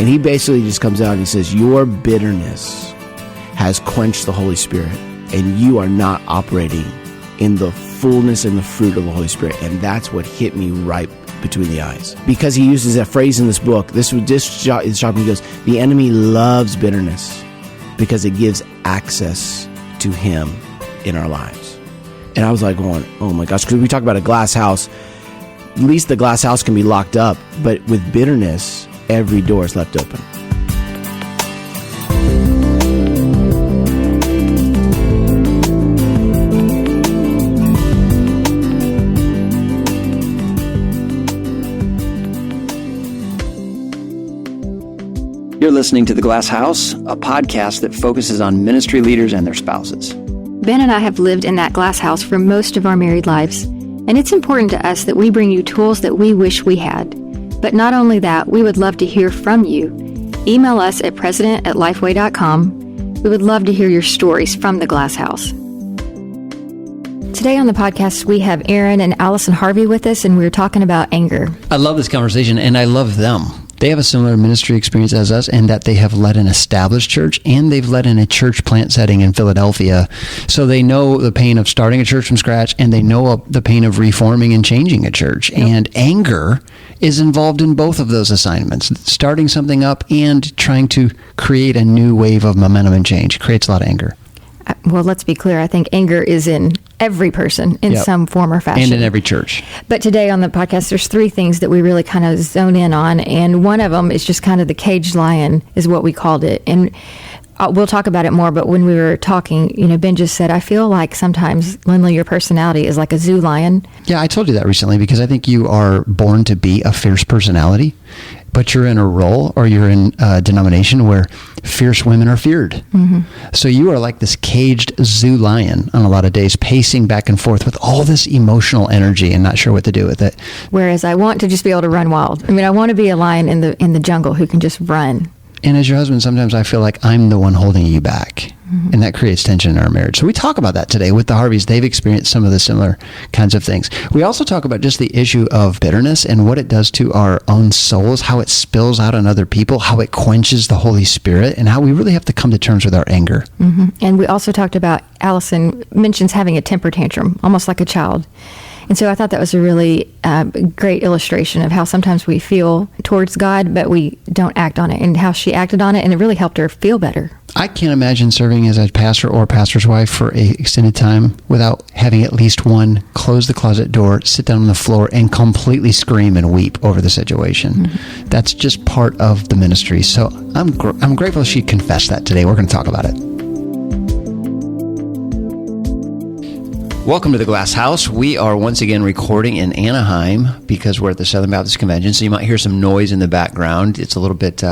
And he basically just comes out and he says, your bitterness has quenched the Holy Spirit, and you are not operating in the fullness and the fruit of the Holy Spirit. And that's what hit me right between the eyes. Because he uses that phrase in this book, this is sharp. He goes, the enemy loves bitterness because it gives access to him in our lives. And I was like going, oh my gosh, because we talk about a glass house. At least the glass house can be locked up, but with bitterness, every door is left open. You're listening to The Glass House, a podcast that focuses on ministry leaders and their spouses. Ben and I have lived in that glass house for most of our married lives, and it's important to us that we bring you tools that we wish we had. But not only that, we would love to hear from you. Email us at president@lifeway.com. We would love to hear your stories from the glass house. Today on the podcast, we have Aaron and Allison Harvie with us, and we're talking about anger. I love this conversation, and I love them. They have a similar ministry experience as us in that they have led an established church and they've led in a church plant setting in Philadelphia. So they know the pain of starting a church from scratch, and they know the pain of reforming and changing a church. Yep. And anger is involved in both of those assignments, starting something up and trying to create a new wave of momentum and change. It creates a lot of anger. Well, let's be clear. I think anger is in every person in some form or fashion. And in every church. But today on the podcast, there's three things that we really kind of zone in on. And one of them is just kind of the caged lion is what we called it. And we'll talk about it more. But when we were talking, Ben just said, I feel like sometimes, Lindley, your personality is like a zoo lion. Yeah, I told you that recently because I think you are born to be a fierce personality. But you're in a role or you're in a denomination where fierce women are feared. Mm-hmm. So you are like this caged zoo lion on a lot of days, pacing back and forth with all this emotional energy and not sure what to do with it. Whereas I want to just be able to run wild. I mean, I want to be a lion in the jungle who can just run. And as your husband, sometimes I feel like I'm the one holding you back. Mm-hmm. And that creates tension in our marriage. So we talk about that today with the Harvies. They've experienced some of the similar kinds of things. We also talk about just the issue of bitterness and what it does to our own souls, how it spills out on other people, how it quenches the Holy Spirit, and how we really have to come to terms with our anger. Mm-hmm. And we also talked about, Allison mentions having a temper tantrum, almost like a child. And so I thought that was a really great illustration of how sometimes we feel towards God, but we don't act on it, and how she acted on it, and it really helped her feel better. I can't imagine serving as a pastor or pastor's wife for an extended time without having at least one close the closet door, sit down on the floor, and completely scream and weep over the situation. Mm-hmm. That's just part of the ministry. So I'm grateful she confessed that today. We're going to talk about it. Welcome to the Glass House. We are once again recording in Anaheim because we're at the Southern Baptist Convention, so you might hear some noise in the background. It's a little bit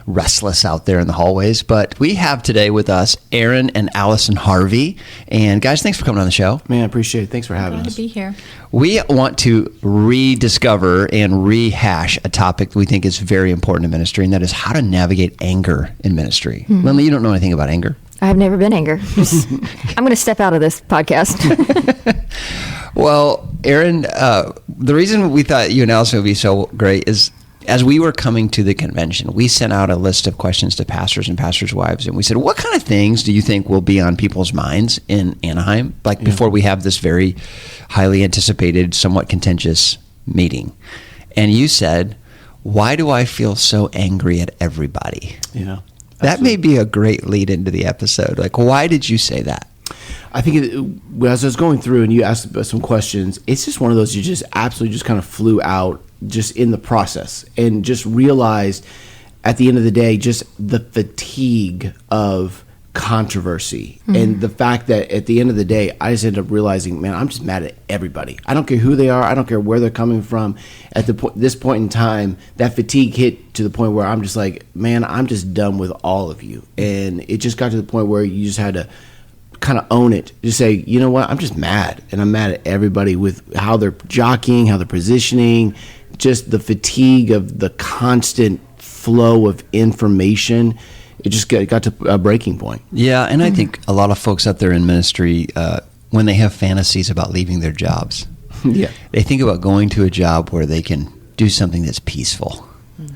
restless out there in the hallways, but we have today with us Aaron and Allison Harvie. And guys, thanks for coming on the show. Man, I appreciate it. Thanks for having us. Glad to be here. We want to rediscover and rehash a topic that we think is very important in ministry, and that is how to navigate anger in ministry. Mm-hmm. Lindley, you don't know anything about anger. I've never been angry. I'm going to step out of this podcast. Well, Aaron, the reason we thought you and Allison would be so great is as we were coming to the convention, we sent out a list of questions to pastors and pastors' wives, and we said, what kind of things do you think will be on people's minds in Anaheim, before we have this very highly anticipated, somewhat contentious meeting? And you said, why do I feel so angry at everybody? Yeah. That may be a great lead into the episode. Like, why did you say that? I think as I was going through and you asked some questions, it's just one of those you just absolutely just kind of flew out just in the process and just realized at the end of the day just the fatigue of controversy. Mm-hmm. And the fact that at the end of the day, I just ended up realizing, man, I'm just mad at everybody. I don't care who they are. I don't care where they're coming from. At this point in time, that fatigue hit to the point where I'm just like, man, I'm just done with all of you. And it just got to the point where you just had to kind of own it. Just say, you know what, I'm just mad. And I'm mad at everybody with how they're jockeying, how they're positioning, just the fatigue of the constant flow of information. It just got to a breaking point. Yeah, and I think a lot of folks out there in ministry, when they have fantasies about leaving their jobs, yeah, they think about going to a job where they can do something that's peaceful.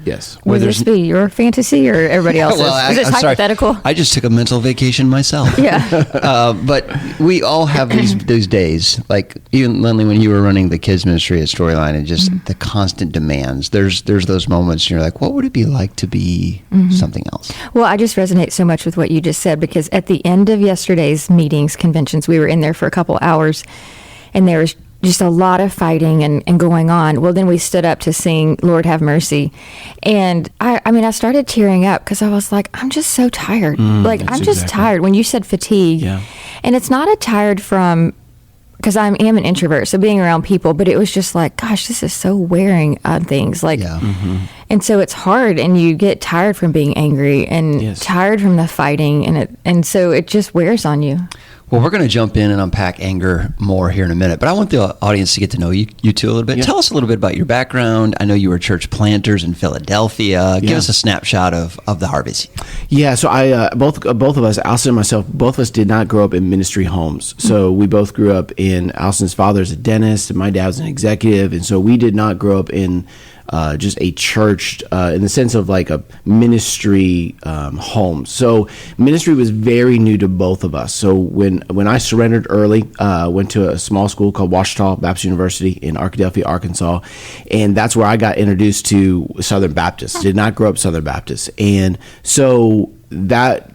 Yes. Would this be your fantasy or everybody else's? Is this hypothetical? Sorry. I just took a mental vacation myself. Yeah. But we all have these days, like even Lindley, when you were running the kids ministry at Storyline, and just the constant demands. There's those moments and you're like, what would it be like to be something else? Well, I just resonate so much with what you just said, because at the end of yesterday's conventions, we were in there for a couple hours, and there was just a lot of fighting and going on. Well, then we stood up to sing Lord Have Mercy. And I started tearing up because I was like, I'm just so tired. I'm just tired. When you said fatigue, and it's not a tired from, because I am an introvert, so being around people, but it was just like, gosh, this is so wearing on things. And so it's hard, and you get tired from being angry and tired from the fighting, and so it just wears on you. Well, we're going to jump in and unpack anger more here in a minute, but I want the audience to get to know you two a little bit. Tell us a little bit about your background. I know you were church planters in Philadelphia. Give us a snapshot of the Harvies. Yeah, so I both of us, Allison and myself, both of us did not grow up in ministry homes. So we both grew up in, Allison's father's a dentist, and my dad's an executive, and so we did not grow up in just a church in the sense of like a ministry home. So ministry was very new to both of us. So when I surrendered early, went to a small school called Ouachita Baptist University in Arkadelphia, Arkansas, and that's where I got introduced to Southern Baptists. Did not grow up Southern Baptist, and so that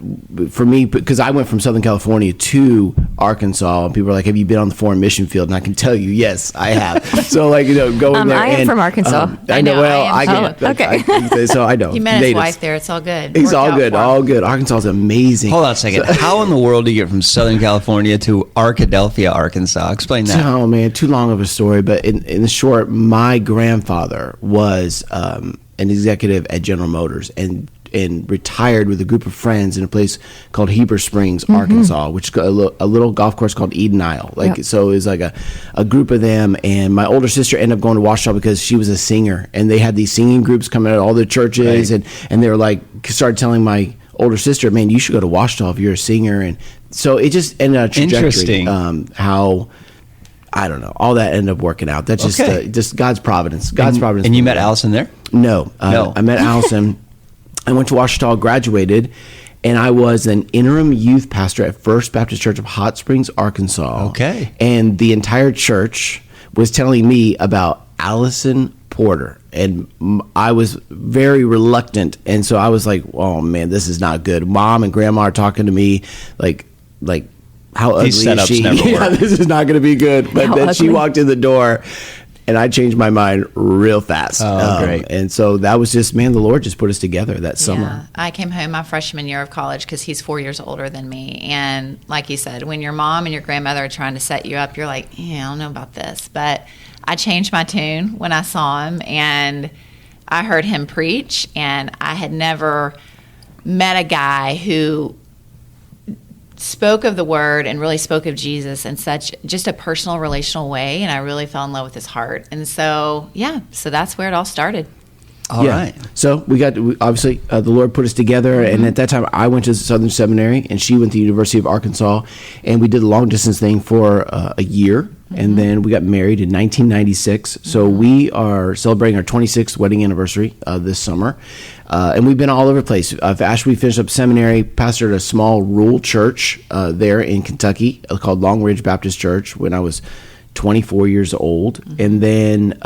for me, because I went from Southern California to Arkansas, and people are like, have you been on the foreign mission field? And I can tell you, yes, I have. So going there. I am from Arkansas. I know. Well, I get okay. So I know. You met his wife there. It's all good. It's all good. All good. Arkansas is amazing. Hold on a second. How in the world do you get from Southern California to Arkadelphia, Arkansas? Explain that. Oh man, too long of a story. But in short, my grandfather was an executive at General Motors, and retired with a group of friends in a place called Heber Springs, Arkansas, which is a little golf course called Eden Isle. So it was like a group of them, and my older sister ended up going to Ouachita because she was a singer, and they had these singing groups coming out of all the churches, and they were like, started telling my older sister, man, you should go to Ouachita if you're a singer. And so it just ended up a trajectory. How, I don't know, all that ended up working out. That's just God's providence. Providence. And you met Allison there? No. I met Allison. I went to Ouachita, graduated, and I was an interim youth pastor at First Baptist Church of Hot Springs, Arkansas. Okay. And the entire church was telling me about Allison Porter, and I was very reluctant, and so I was like, oh man, this is not good. Mom and Grandma are talking to me like how ugly is she? This is not going to be good. But then she walked in the door, and I changed my mind real fast. Great. And so that was just, man, the Lord just put us together that summer. I came home my freshman year of college because he's 4 years older than me. And like you said, when your mom and your grandmother are trying to set you up, you're like, I don't know about this. But I changed my tune when I saw him, and I heard him preach, and I had never met a guy who spoke of the word and really spoke of Jesus in such just a personal, relational way, and I really fell in love with his heart. And so that's where it all started. All right. So obviously the Lord put us together, and at that time I went to Southern Seminary, and she went to the University of Arkansas, and we did a long distance thing for a year, and then we got married in 1996. So we are celebrating our 26th wedding anniversary this summer. And we've been all over the place. After we finished up seminary, pastored a small rural church there in Kentucky called Long Ridge Baptist Church when I was 24 years old, and then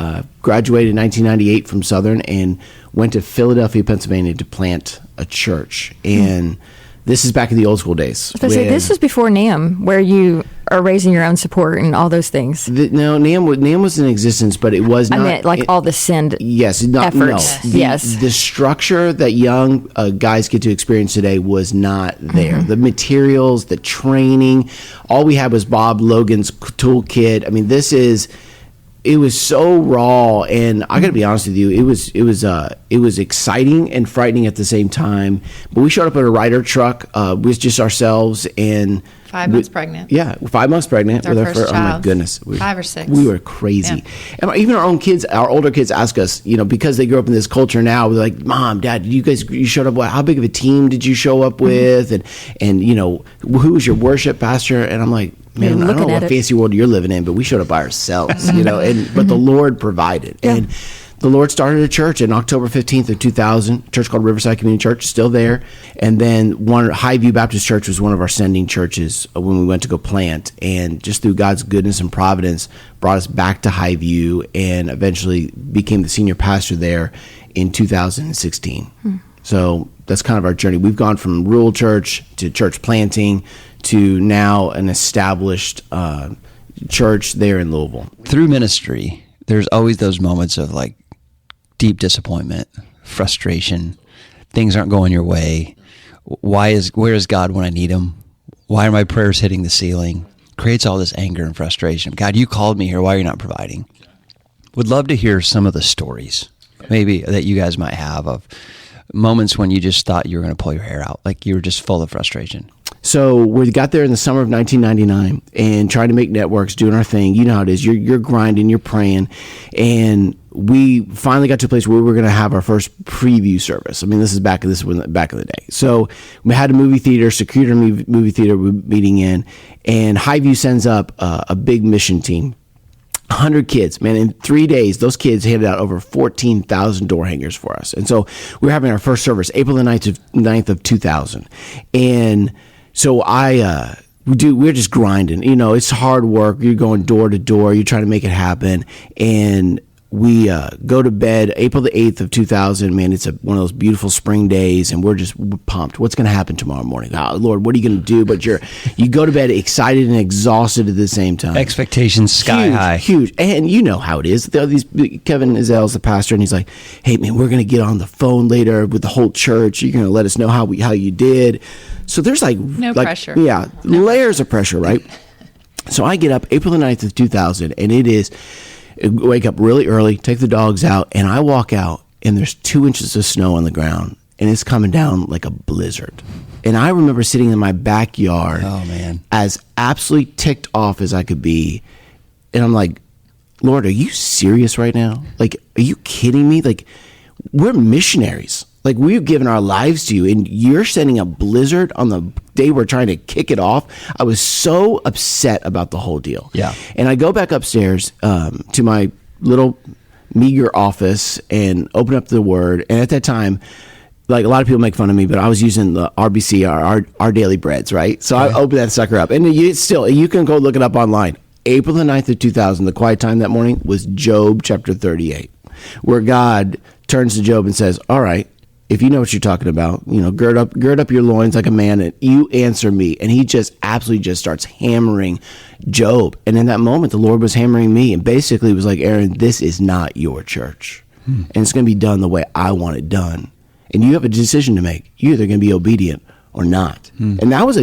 graduated in 1998 from Southern and went to Philadelphia, Pennsylvania to plant a church. And this is back in the old school days. This is before NAM, where you are raising your own support and all those things. No, NAM was in existence, but it was not. I meant all the send efforts. No. The structure that young guys get to experience today was not there. The materials, the training, all we had was Bob Logan's toolkit. I mean, it was so raw, and I got to be honest with you, it was exciting and frightening at the same time. But we showed up at a Ryder truck with just ourselves, and 5 months pregnant. Yeah, 5 months pregnant with our first child. Oh my goodness, 5 or 6. We were crazy, and even our own kids, our older kids, ask us, because they grew up in this culture now. They're like, "Mom, Dad, you showed up? How big of a team did you show up with? And who was your worship pastor?" And I'm like, man, I don't know what fancy world you're living in, but we showed up by ourselves, but the Lord provided. Yeah. And the Lord started a church on October 15th of 2000, a church called Riverside Community Church, still there. And then Highview Baptist Church was one of our sending churches when we went to go plant. And just through God's goodness and providence, brought us back to Highview and eventually became the senior pastor there in 2016. So that's kind of our journey. We've gone from rural church to church planting to now an established church there in Louisville. Through ministry, there's always those moments of like deep disappointment, frustration, things aren't going your way. Where is God when I need him? Why are my prayers hitting the ceiling? Creates all this anger and frustration. God, you called me here. Why are you not providing? Would love to hear some of the stories maybe that you guys might have of moments when you just thought you were going to pull your hair out, like you were just full of frustration. So we got there in the summer of 1999 and trying to make networks, doing our thing. You know how it is. You're grinding, you're praying. And we finally got to a place where we were going to have our first preview service. I mean, this was back in the day. So we had a movie theater, secured a movie theater meeting in, and Highview sends up a big mission team. 100 kids, man. In 3 days, those kids handed out over 14,000 door hangers for us. And so we were having our first service, April the 9th of 2000. And so we're just grinding. You know, it's hard work. You're going door to door. You're trying to make it happen. And we go to bed April the 8th of 2000. Man, it's one of those beautiful spring days, and we're pumped. What's going to happen tomorrow morning? Oh, Lord, what are you going to do? But you go to bed excited and exhausted at the same time. Expectations sky high. Huge. And you know how it is. Kevin Ezell's the pastor, and he's like, hey, man, we're going to get on the phone later with the whole church. You're going to let us know how you did. So there's no pressure. Yeah, layers of pressure, right? So I get up April the 9th of 2000, and wake up really early, take the dogs out, and I walk out, and there's 2 inches of snow on the ground, and it's coming down like a blizzard. And I remember sitting in my backyard as absolutely ticked off as I could be, and I'm like, Lord, are you serious right now? Like, are you kidding me? Like, we're missionaries. Like, we've given our lives to you, and you're sending a blizzard on the day we're trying to kick it off. I was so upset about the whole deal. Yeah. And I go back upstairs to my little meager office and open up the Word. And at that time, like, a lot of people make fun of me, but I was using the RBC, our daily breads, right? So I opened that sucker up. And you can go look it up online. April the 9th of 2000, the quiet time that morning was Job chapter 38, where God turns to Job and says, all right, if you know what you're talking about, you know, gird up your loins like a man, and you answer me. And he just absolutely just starts hammering Job. And in that moment, the Lord was hammering me and basically was like, Aaron, this is not your church. And it's going to be done the way I want it done. And you have a decision to make. You're either going to be obedient or not. And that was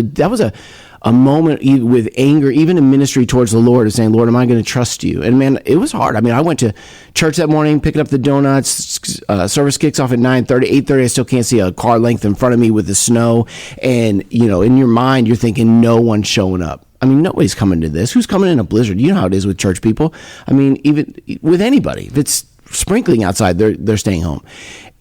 a moment with anger, even in ministry towards the Lord, of saying, Lord, am I going to trust you? And man, it was hard. I mean, I went to church that morning, picking up the donuts. Service kicks off at 9:30, 8:30. I still can't see a car length in front of me with the snow. And, you know, in your mind, you're thinking, no one's showing up. I mean, nobody's coming to this. Who's coming in a blizzard? You know how it is with church people. I mean, even with anybody, if it's sprinkling outside, they're staying home.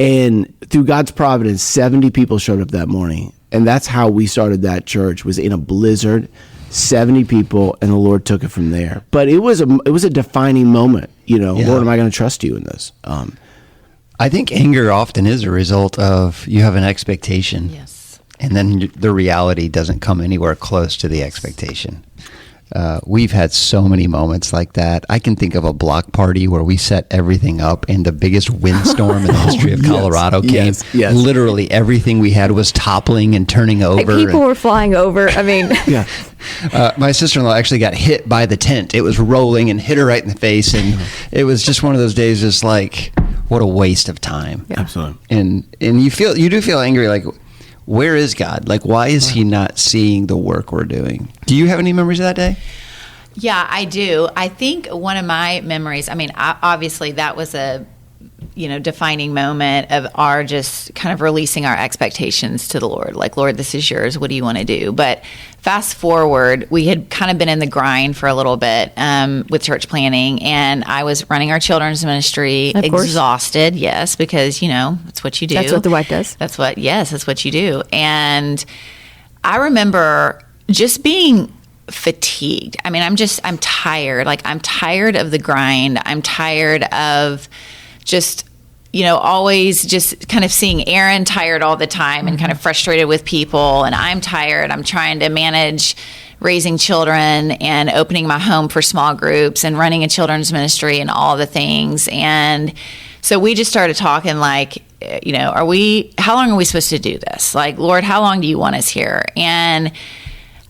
And through God's providence, 70 people showed up that morning. And that's how we started that church, was in a blizzard, 70 people, and the Lord took it from there. But it was a defining moment, you know, Lord, am I going to trust you in this? I think anger often is a result of you have an expectation. Yes. And then the reality doesn't come anywhere close to the expectation. We've had so many moments like that. I can think of a block party where we set everything up and the biggest windstorm in the history of Colorado came. Yes. Literally everything we had was toppling and turning over. Like people were flying over. I mean, Yeah. My sister-in-law actually got hit by the tent. It was rolling and hit her right in the face. And it was just one of those days, just like, what a waste of time. Yeah. Absolutely. And you do feel angry, like, where is God? Like, why is he not seeing the work we're doing? Do you have any memories of that day? Yeah, I do. I think one of my memories, I mean, obviously that was a, defining moment of our just kind of releasing our expectations to the Lord. Like, Lord, this is yours. What do you want to do? But fast forward, we had kind of been in the grind for a little bit with church planning, and I was running our children's ministry, exhausted, yes, because, it's what you do. That's what the wife does. That's what you do. And I remember just being fatigued. I mean, I'm tired. Like, I'm tired of the grind. I'm tired of just, always just kind of seeing Aaron tired all the time and kind of frustrated with people, and I'm tired. I'm trying to manage raising children and opening my home for small groups and running a children's ministry and all the things. And so we just started talking like, how long are we supposed to do this? Like, Lord, how long do you want us here? And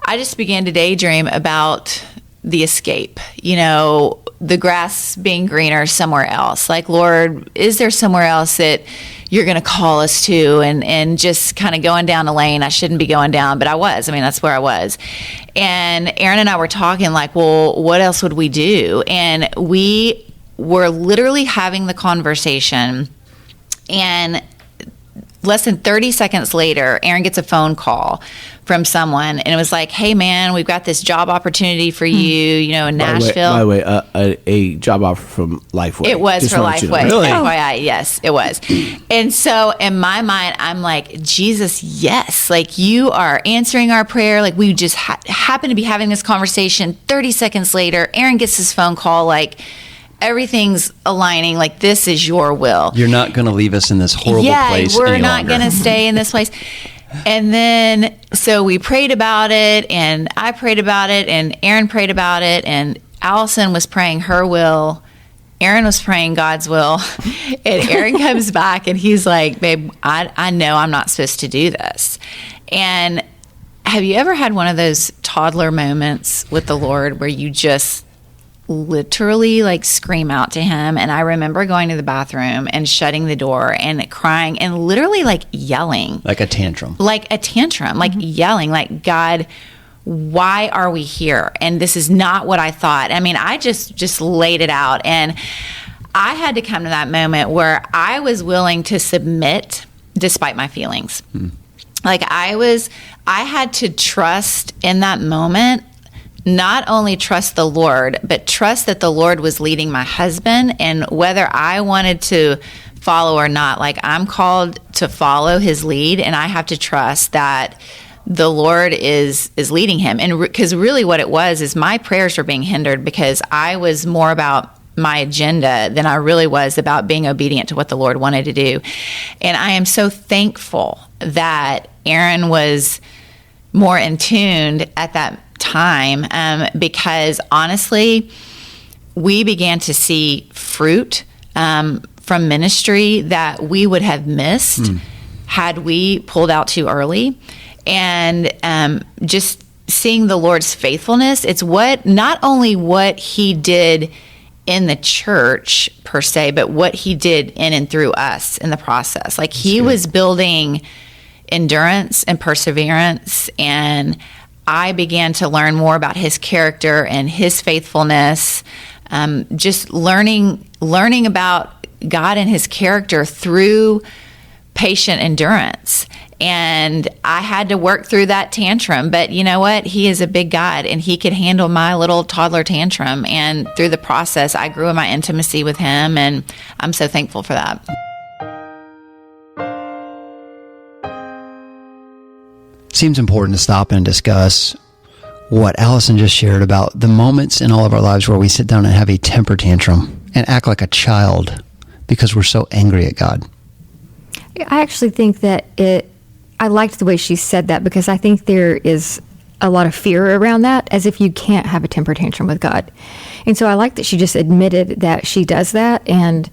I just began to daydream about the escape, the grass being greener somewhere else. Like, Lord, is there somewhere else that you're going to call us to? And just kind of going down a lane I shouldn't be going down, but I was. I mean, that's where I was. And Aaron and I were talking like, well, what else would we do? And we were literally having the conversation, and less than 30 seconds later, Aaron gets a phone call from someone, and it was like, hey, man, we've got this job opportunity for you, in Nashville. By the way, a job offer from Lifeway. It was Just for want you to know. Lifeway. Really? FYI, yes, it was. And so in my mind, I'm like, Jesus, yes. Like, you are answering our prayer. Like, we just happen to be having this conversation. 30 seconds later, Aaron gets this phone call, like, everything's aligning, like, this is your will. You're not going to leave us in this horrible place we're any not longer. going to stay in this place. And then, so we prayed about it, and I prayed about it, and Aaron prayed about it, and Allison was praying her will. Aaron was praying God's will. And Aaron comes back, and he's like, babe, I know I'm not supposed to do this. And have you ever had one of those toddler moments with the Lord where you just literally like scream out to him? And I remember going to the bathroom and shutting the door and crying and literally like yelling. Like a tantrum. Like yelling, like, God, why are we here? And this is not what I thought. I mean, I just laid it out. And I had to come to that moment where I was willing to submit despite my feelings. Like, I had to trust in that moment, not only trust the Lord, but trust that the Lord was leading my husband, and whether I wanted to follow or not, like, I'm called to follow his lead, and I have to trust that the Lord is leading him. And because really what it was is my prayers were being hindered because I was more about my agenda than I really was about being obedient to what the Lord wanted to do. And I am so thankful that Aaron was more in tuned at that time, because honestly, we began to see fruit from ministry that we would have missed had we pulled out too early. And just seeing the Lord's faithfulness, it's not only what he did in the church per se, but what he did in and through us in the process. Like, he was building endurance and perseverance, and I began to learn more about his character and his faithfulness, just learning about God and his character through patient endurance. And I had to work through that tantrum, but you know what? He is a big God, and he could handle my little toddler tantrum. And through the process, I grew in my intimacy with him, and I'm so thankful for that. Seems important to stop and discuss what Allison just shared about the moments in all of our lives where we sit down and have a temper tantrum and act like a child because we're so angry at God. I actually think that I liked the way she said that, because I think there is a lot of fear around that, as if you can't have a temper tantrum with God. And so I like that she just admitted that she does that, and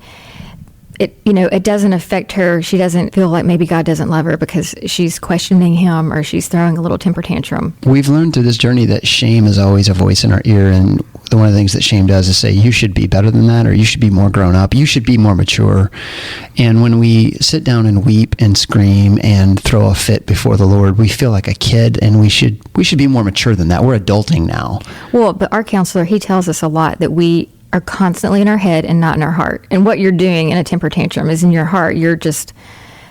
it doesn't affect her. She doesn't feel like maybe God doesn't love her because she's questioning him or she's throwing a little temper tantrum. We've learned through this journey that shame is always a voice in our ear, and one of the things that shame does is say, you should be better than that, or you should be more grown up, you should be more mature. And when we sit down and weep and scream and throw a fit before the Lord, we feel like a kid, and we should be more mature than that. We're adulting now. Well, but our counselor, he tells us a lot that we are constantly in our head and not in our heart. And what you're doing in a temper tantrum is in your heart. You're just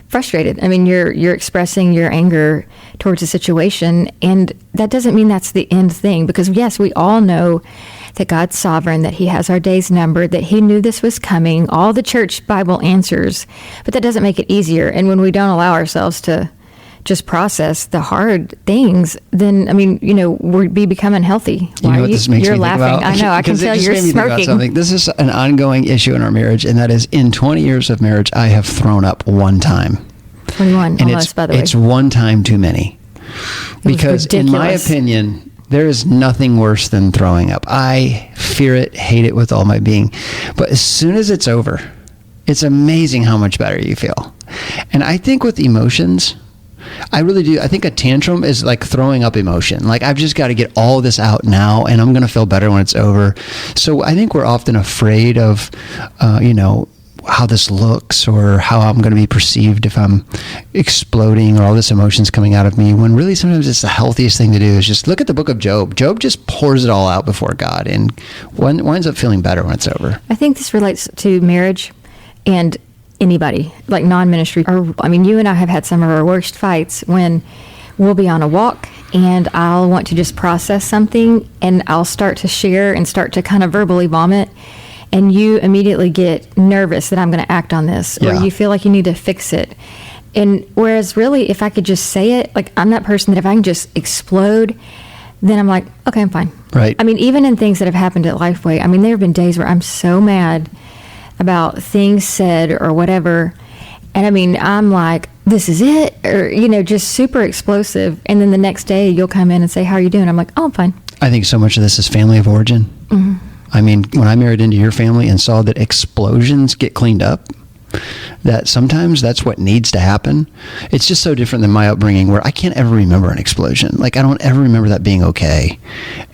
frustrated. I mean, you're expressing your anger towards a situation, and that doesn't mean that's the end thing, because yes, we all know that God's sovereign, that he has our days numbered, that he knew this was coming, all the church Bible answers, but that doesn't make it easier. And when we don't allow ourselves to just process the hard things, then, I mean, we'd be becoming healthy. You know what this makes You're me think laughing. about? I know. I can tell you're smirking. This is an ongoing issue in our marriage, and that is in 20 years of marriage, I have thrown up one time. 21, and almost, by the way. It's one time too many. Because in my opinion, there is nothing worse than throwing up. I fear it, hate it with all my being. But as soon as it's over, it's amazing how much better you feel. And I think with emotions, I really do. I think a tantrum is like throwing up emotion. Like, I've just got to get all this out now, and I'm going to feel better when it's over. So I think we're often afraid of, how this looks or how I'm going to be perceived if I'm exploding or all this emotions coming out of me, when really sometimes it's the healthiest thing to do is just look at the book of Job. Job just pours it all out before God and winds up feeling better when it's over. I think this relates to marriage and anybody, like non-ministry. You and I have had some of our worst fights when we'll be on a walk and I'll want to just process something and I'll start to share and start to kind of verbally vomit. And you immediately get nervous that I'm going to act on this, or you feel like you need to fix it. And whereas really, if I could just say it, like, I'm that person that if I can just explode, then I'm like, okay, I'm fine. Right. I mean, even in things that have happened at Lifeway, there have been days where I'm so mad about things said or whatever. And I'm like, this is it, or, just super explosive. And then the next day you'll come in and say, how are you doing? I'm like, oh, I'm fine. I think so much of this is family of origin. Mm-hmm. When I married into your family and saw that explosions get cleaned up, that sometimes that's what needs to happen. It's just so different than my upbringing where I can't ever remember an explosion. Like, I don't ever remember that being okay.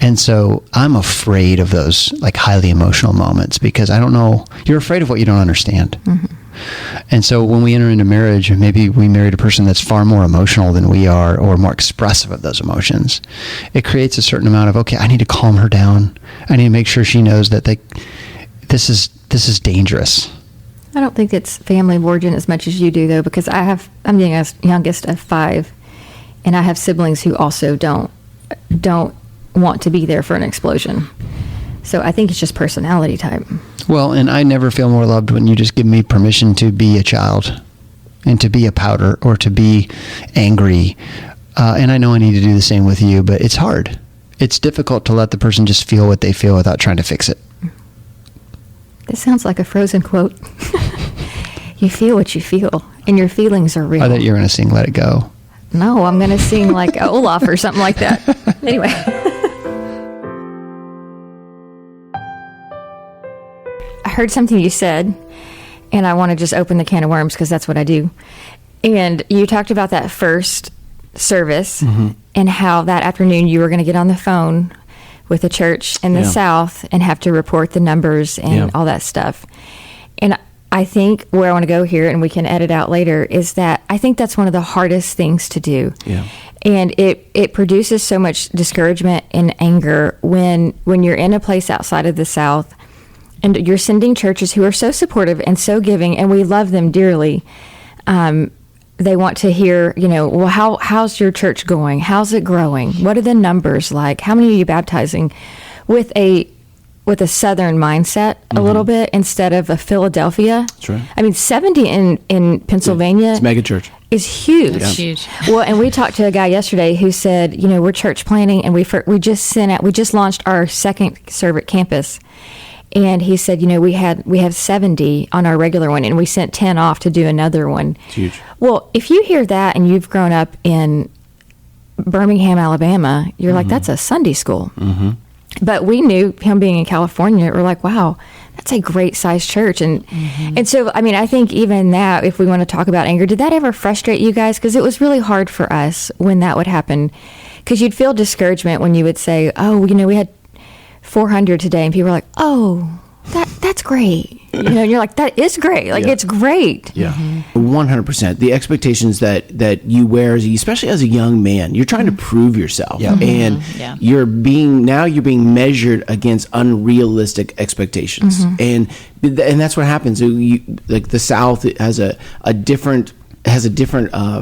And so I'm afraid of those like highly emotional moments because I don't know, you're afraid of what you don't understand. Mm-hmm. And so when we enter into marriage, maybe we married a person that's far more emotional than we are or more expressive of those emotions. It creates a certain amount of, okay, I need to calm her down. I need to make sure she knows that this is dangerous. I don't think it's family of origin as much as you do, though, because I'm the youngest of 5, and I have siblings who also don't want to be there for an explosion. So I think it's just personality type. Well, and I never feel more loved when you just give me permission to be a child and to be a pouter or to be angry. And I know I need to do the same with you, but it's hard. It's difficult to let the person just feel what they feel without trying to fix it. This sounds like a Frozen quote. You feel what you feel, and your feelings are real. I thought you were going to sing Let It Go. No, I'm going to sing like Olaf or something like that. Anyway. I heard something you said, and I want to just open the can of worms because that's what I do. And you talked about that first service and how that afternoon you were going to get on the phone with a church in the South and have to report the numbers and all that stuff. And I think where I want to go here, and we can edit out later, is that I think that's one of the hardest things to do. Yeah. And it produces so much discouragement and anger when you're in a place outside of the South and you're sending churches who are so supportive and so giving, and we love them dearly. They want to hear, well, how's your church going? How's it growing? What are the numbers like? How many are you baptizing? With a Southern mindset a little bit instead of a Philadelphia. That's right. 70 in Pennsylvania. It's mega church. Is huge. It's huge. Well, and we talked to a guy yesterday who said, we're church planning, and we just launched our second serve at campus. And he said, we have 70 on our regular one, and we sent 10 off to do another one. It's huge. Well, if you hear that and you've grown up in Birmingham, Alabama, you're like, that's a Sunday school. Mm-hmm. But we knew, him being in California, we're like, wow, that's a great sized church. And and so, I think even that, if we want to talk about anger, did that ever frustrate you guys? Because it was really hard for us when that would happen. Because you'd feel discouragement when you would say, oh, we had 400 today, and people were like, oh, that's great. And you're like, that is great. Like, it's great. Yeah. 100%. The expectations that you wear, especially as a young man, you're trying to prove yourself. Yeah. And you're being measured against unrealistic expectations. And that's what happens. Like, the South has a different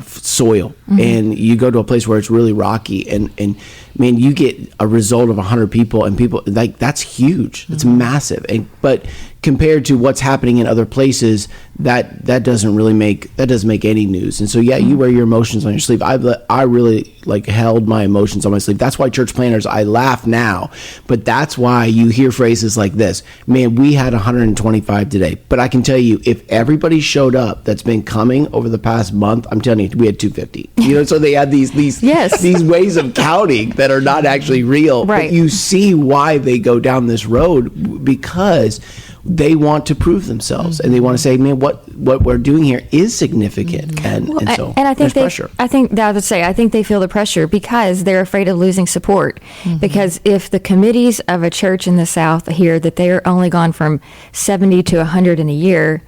soil, and you go to a place where it's really rocky, and man, you get a result of 100 people, and people like that's huge. It's massive. But compared to what's happening in other places, that doesn't make any news. And so you wear your emotions on your sleeve. I really like held my emotions on my sleeve. That's why church planners, I laugh now, but that's why you hear phrases like this. Man, we had 125 today, but I can tell you, if everybody showed up that's been coming over the past month, I'm telling you, we had 250. So they had these these ways of counting that are not actually real. Right. But you see why they go down this road, because they want to prove themselves, and they want to say, man, what we're doing here is significant. And so I think there's pressure. I think they feel the pressure because they're afraid of losing support. Because if the committees of a church in the South hear that they are only gone from 70 to 100 in a year,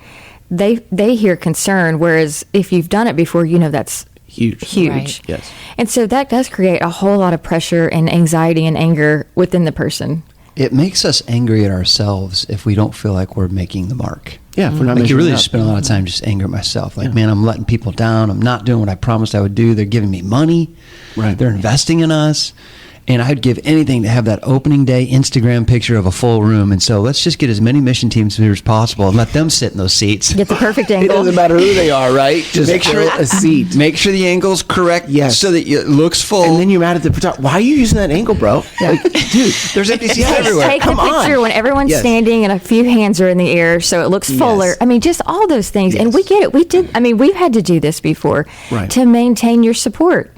they hear concern. Whereas if you've done it before, that's huge. Right. Yes. And so that does create a whole lot of pressure and anxiety and anger within the person. It makes us angry at ourselves if we don't feel like we're making the mark. Yeah, if we're not like you really measuring just up. spend a lot of time just angry at myself. Like, man, I'm letting people down. I'm not doing what I promised I would do. They're giving me money. Right. They're investing in us. And I'd give anything to have that opening day Instagram picture of a full room. And so let's just get as many mission teams here as possible and let them sit in those seats. Get the perfect It angle. doesn't matter who they are, right? Just Make sure fill a seat. Make sure the angle's correct, Yes. so that it looks full. And then you're mad at the photographer. Why are you using that angle, bro? Like, dude, there's empty seats everywhere. Take Come the picture on. when everyone's Yes. standing and a few hands are in the air so it looks fuller. Yes. I mean, just all those things. And Yes. we get it. We've had to do this before Right. to maintain your support.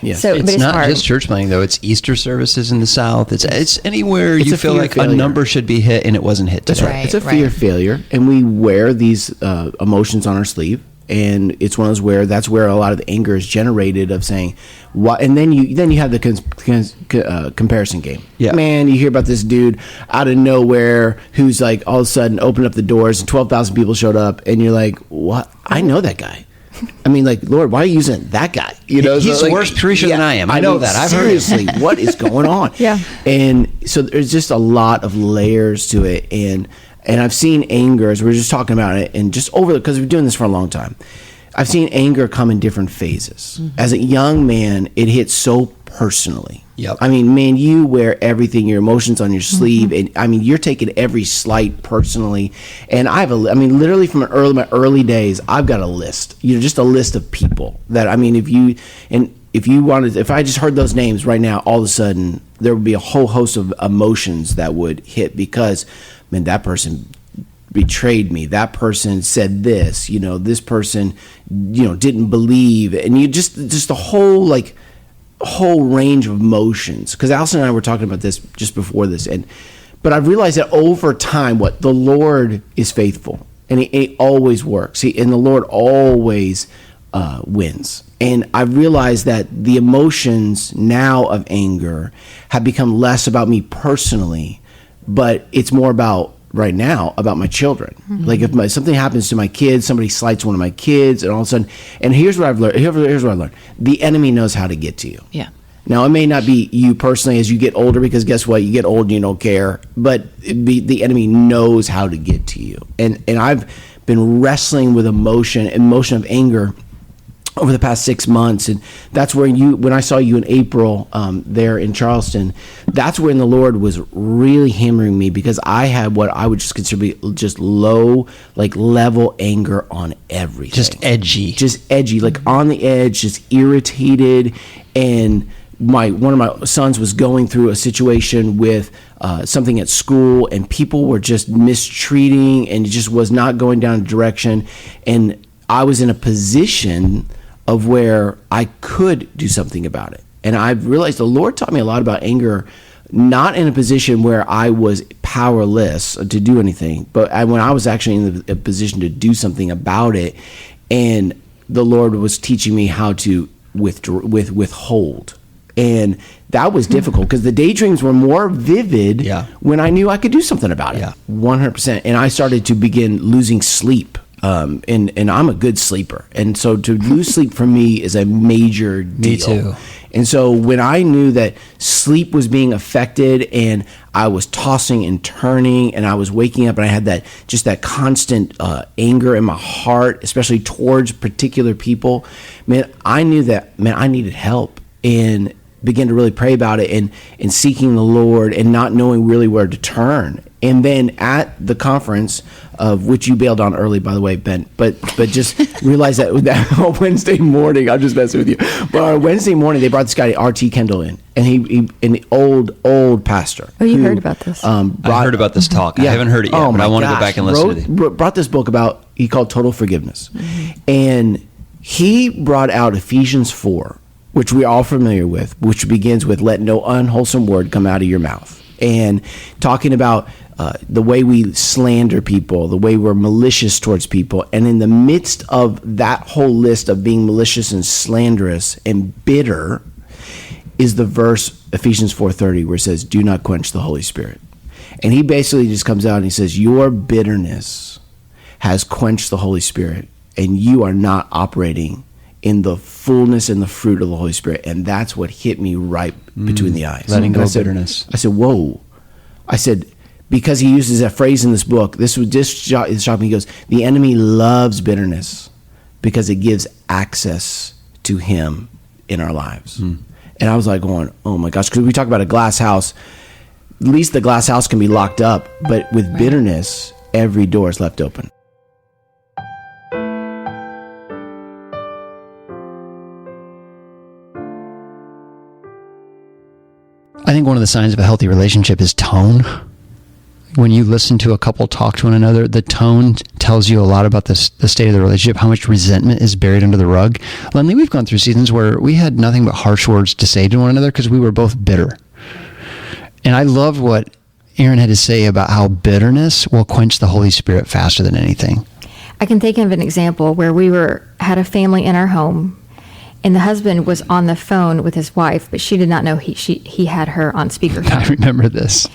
Yes. So, but It's not hard. just church planning, though. It's Easter services in the South. It's anywhere It's you a feel fear like failure. a number should be hit and it wasn't hit today. That's right. It's a fear of failure, and we wear these emotions on our sleeve, and it's one of those where that's where a lot of the anger is generated of saying, "What?" And then you have the comparison game. Yeah. Man, you hear about this dude out of nowhere who's like all of a sudden opened up the doors and 12,000 people showed up, and you're like, "What? I know that guy." I mean, like, Lord, why are you using that guy? He's so, like, worse preacher than I am. I know that. I've heard it. seriously, what is going on? Yeah. And so there's just a lot of layers to it, and I've seen anger, as we were just talking about it, and just because we've been doing this for a long time, I've seen anger come in different phases. As a young man, it hits so personally. Yep. I mean, man, you wear everything, your emotions on your sleeve, and I mean, you're taking every slight personally. And literally from my early days, I've got a list. Just a list of people that, I mean, if I just heard those names right now, all of a sudden there would be a whole host of emotions that would hit because, man, that person betrayed me. That person said this. This person, didn't believe, and you just the whole range of emotions. Because Allison and I were talking about this just before this, but I've realized that over time, the Lord is faithful, and He always works. And the Lord always wins. And I've realized that the emotions now of anger have become less about me personally, but it's more about right now about my children. Like if something happens to my kids, somebody slights one of my kids, and all of a sudden, and here's what I've learned. Here's what I learned: the enemy knows how to get to you. Yeah. Now, it may not be you personally as you get older, because guess what? You get old and you don't care. But the enemy knows how to get to you. And I've been wrestling with emotion of anger over the past 6 months, and that's where when I saw you in April there in Charleston, that's when the Lord was really hammering me, because I had what I would just consider be just low, like level anger on everything. Just edgy, like on the edge, just irritated. And one of my sons was going through a situation with something at school, and people were just mistreating, and it just was not going down a direction. And I was in a position of where I could do something about it. And I've realized the Lord taught me a lot about anger, not in a position where I was powerless to do anything, but when I was actually in a position to do something about it. And the Lord was teaching me how to withhold. And that was difficult, because the daydreams were more vivid when I knew I could do something about it. 100%. And I started to begin losing sleep. And I'm a good sleeper. And so to lose sleep for me is a major deal. Me too. And so when I knew that sleep was being affected, and I was tossing and turning, and I was waking up, and I had that constant anger in my heart, especially towards particular people, man, I knew that, man, I needed help. And began to really pray about it and seeking the Lord and not knowing really where to turn. And then at the conference, of which you bailed on early, by the way, Ben, but just realize that on Wednesday morning, I'm just messing with you. But on Wednesday morning, they brought this guy, R.T. Kendall, in, and he an old pastor. Oh, you heard about this? I heard about this talk. I haven't heard it yet, but I want to go back and listen to it. Brought this book he called Total Forgiveness. And he brought out Ephesians 4, which we're all familiar with, which begins with, let no unwholesome word come out of your mouth. And talking about the way we slander people, the way we're malicious towards people. And in the midst of that whole list of being malicious and slanderous and bitter is the verse Ephesians 4:30 where it says, do not quench the Holy Spirit. And he basically just comes out and he says, your bitterness has quenched the Holy Spirit and you are not operating in the fullness and the fruit of the Holy Spirit. And that's what hit me right between the eyes. Letting go of bitterness. I said, whoa. I said, because he uses that phrase in this book, this was just shocking. He goes, the enemy loves bitterness because it gives access to him in our lives. And I was like going, oh my gosh, because we talk about a glass house. At least the glass house can be locked up, but with bitterness, every door is left open. I think one of the signs of a healthy relationship is tone. When you listen to a couple talk to one another, the tone tells you a lot about the state of the relationship, how much resentment is buried under the rug. Lindley, we've gone through seasons where we had nothing but harsh words to say to one another because we were both bitter. And I love what Aaron had to say about how bitterness will quench the Holy Spirit faster than anything. I can think of an example where we had a family in our home, and the husband was on the phone with his wife, but she did not know he had her on speakerphone. I remember this.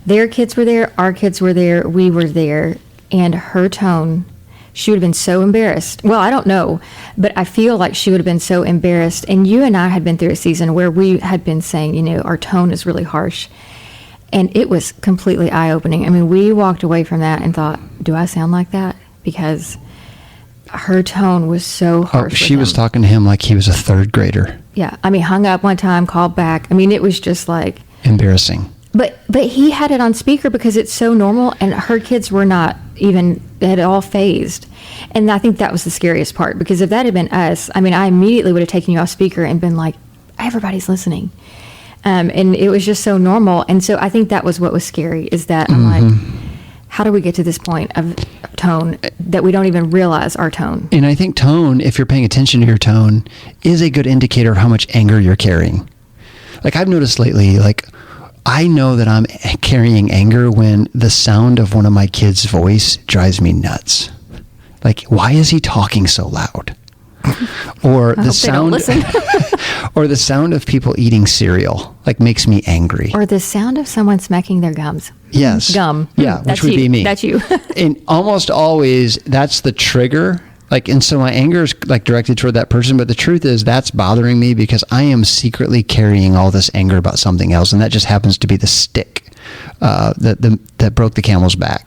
Their kids were there, our kids were there, we were there, and her tone, she would have been so embarrassed. Well, I don't know, but I feel like she would have been so embarrassed. And you and I had been through a season where we had been saying, our tone is really harsh. And it was completely eye-opening. I mean, we walked away from that and thought, do I sound like that? Because her tone was so harsh. She was talking to him like he was a third grader. Yeah. I mean, hung up one time, called back. I mean, it was just like... embarrassing. But he had it on speaker because it's so normal, and her kids were not even at all phased. And I think that was the scariest part, because if that had been us, I mean, I immediately would have taken you off speaker and been like, everybody's listening. And it was just so normal. And so I think that was what was scary, is that I'm like, how do we get to this point of tone that we don't even realize our tone? And I think tone, if you're paying attention to your tone, is a good indicator of how much anger you're carrying. Like I've noticed lately, I know that I'm carrying anger when the sound of one of my kids' voice drives me nuts. Like, why is he talking so loud? Or the sound or the sound of people eating cereal makes me angry. Or the sound of someone smacking their gums. Yes. Gum. Yeah, which would be me. That's you. And almost always that's the trigger. And so my anger is directed toward that person, but the truth is that's bothering me because I am secretly carrying all this anger about something else, and that just happens to be the stick that broke the camel's back.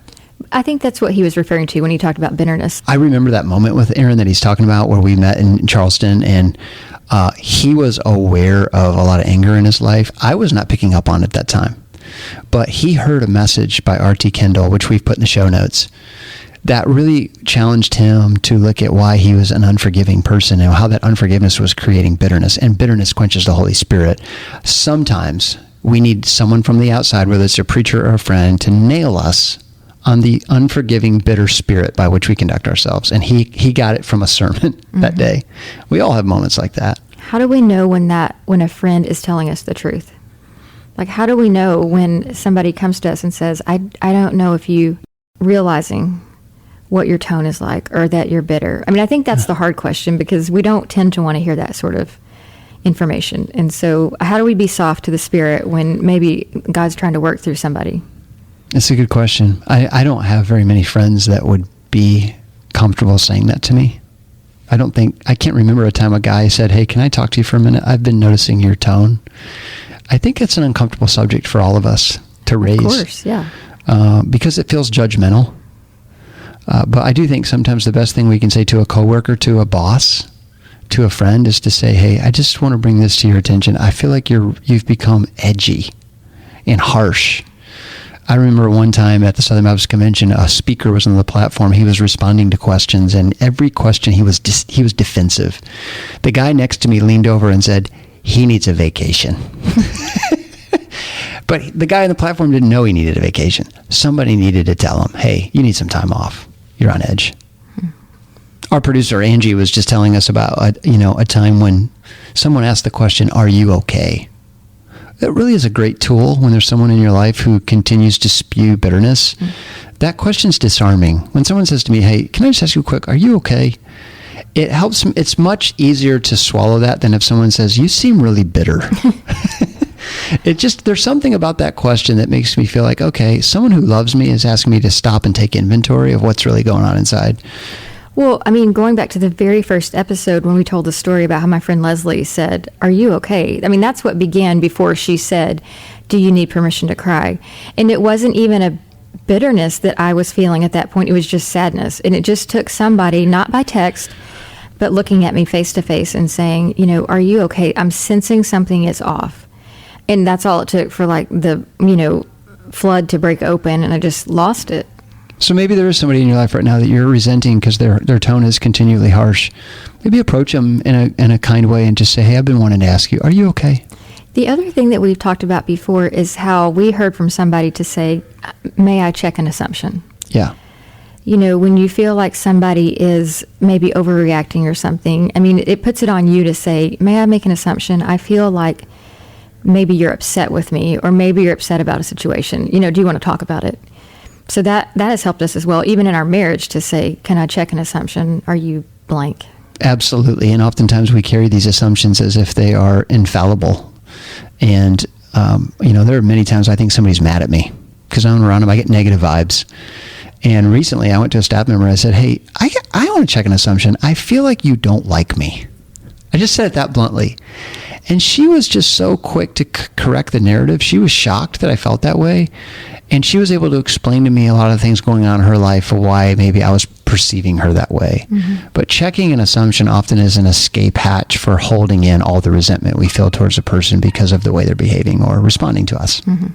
I think that's what he was referring to when he talked about bitterness. I remember that moment with Aaron that he's talking about where we met in Charleston, and he was aware of a lot of anger in his life. I was not picking up on it at that time, but he heard a message by R.T. Kendall, which we've put in the show notes, that really challenged him to look at why he was an unforgiving person and how that unforgiveness was creating bitterness. And bitterness quenches the Holy Spirit. Sometimes we need someone from the outside, whether it's a preacher or a friend, to nail us on the unforgiving, bitter spirit by which we conduct ourselves. And he got it from a sermon that day. We all have moments like that. How do we know when a friend is telling us the truth? How do we know when somebody comes to us and says, I don't know if you realizing what your tone is like or that you're bitter? I mean, I think that's the hard question, because we don't tend to want to hear that sort of information. And so how do we be soft to the Spirit when maybe God's trying to work through somebody? It's a good question. I don't have very many friends that would be comfortable saying that to me. I can't remember a time a guy said, hey, can I talk to you for a minute? I've been noticing your tone. I think it's an uncomfortable subject for all of us to raise. Of course, yeah. Because it feels judgmental. But I do think sometimes the best thing we can say to a coworker, to a boss, to a friend is to say, hey, I just want to bring this to your attention. I feel like you've become edgy and harsh. I remember one time at the Southern Baptist Convention, a speaker was on the platform. He was responding to questions, and every question he was defensive. The guy next to me leaned over and said, he needs a vacation. But the guy on the platform didn't know he needed a vacation. Somebody needed to tell him, hey, you need some time off. You're on edge. Our producer, Angie, was just telling us about a time when someone asked the question, are you okay? That really is a great tool when there's someone in your life who continues to spew bitterness. That question's disarming. When someone says to me, hey, can I just ask you quick, are you okay? It helps. It's much easier to swallow that than if someone says, you seem really bitter. There's something about that question that makes me feel like, okay, someone who loves me is asking me to stop and take inventory of what's really going on inside. Well, I mean, going back to the very first episode when we told the story about how my friend Leslie said, are you okay? I mean, that's what began before she said, do you need permission to cry? And it wasn't even a bitterness that I was feeling at that point. It was just sadness. And it just took somebody, not by text, but looking at me face to face and saying, are you okay? I'm sensing something is off. And that's all it took for like the, flood to break open, and I just lost it. So maybe there is somebody in your life right now that you're resenting because their tone is continually harsh. Maybe approach them in a kind way and just say, hey, I've been wanting to ask you, are you okay? The other thing that we've talked about before is how we heard from somebody to say, may I check an assumption? Yeah. When you feel like somebody is maybe overreacting or something, I mean, it puts it on you to say, may I make an assumption? I feel like maybe you're upset with me, or maybe you're upset about a situation. Do you want to talk about it? So that has helped us as well, even in our marriage, to say, can I check an assumption? Are you blank? Absolutely. And oftentimes we carry these assumptions as if they are infallible. And, there are many times I think somebody's mad at me because I'm around them. I get negative vibes. And recently I went to a staff member and I said, hey, I want to check an assumption. I feel like you don't like me. I just said it that bluntly. And she was just so quick to correct the narrative. She was shocked that I felt that way. And she was able to explain to me a lot of things going on in her life for why maybe I was perceiving her that way. Mm-hmm. But checking an assumption often is an escape hatch for holding in all the resentment we feel towards a person because of the way they're behaving or responding to us. Mm-hmm.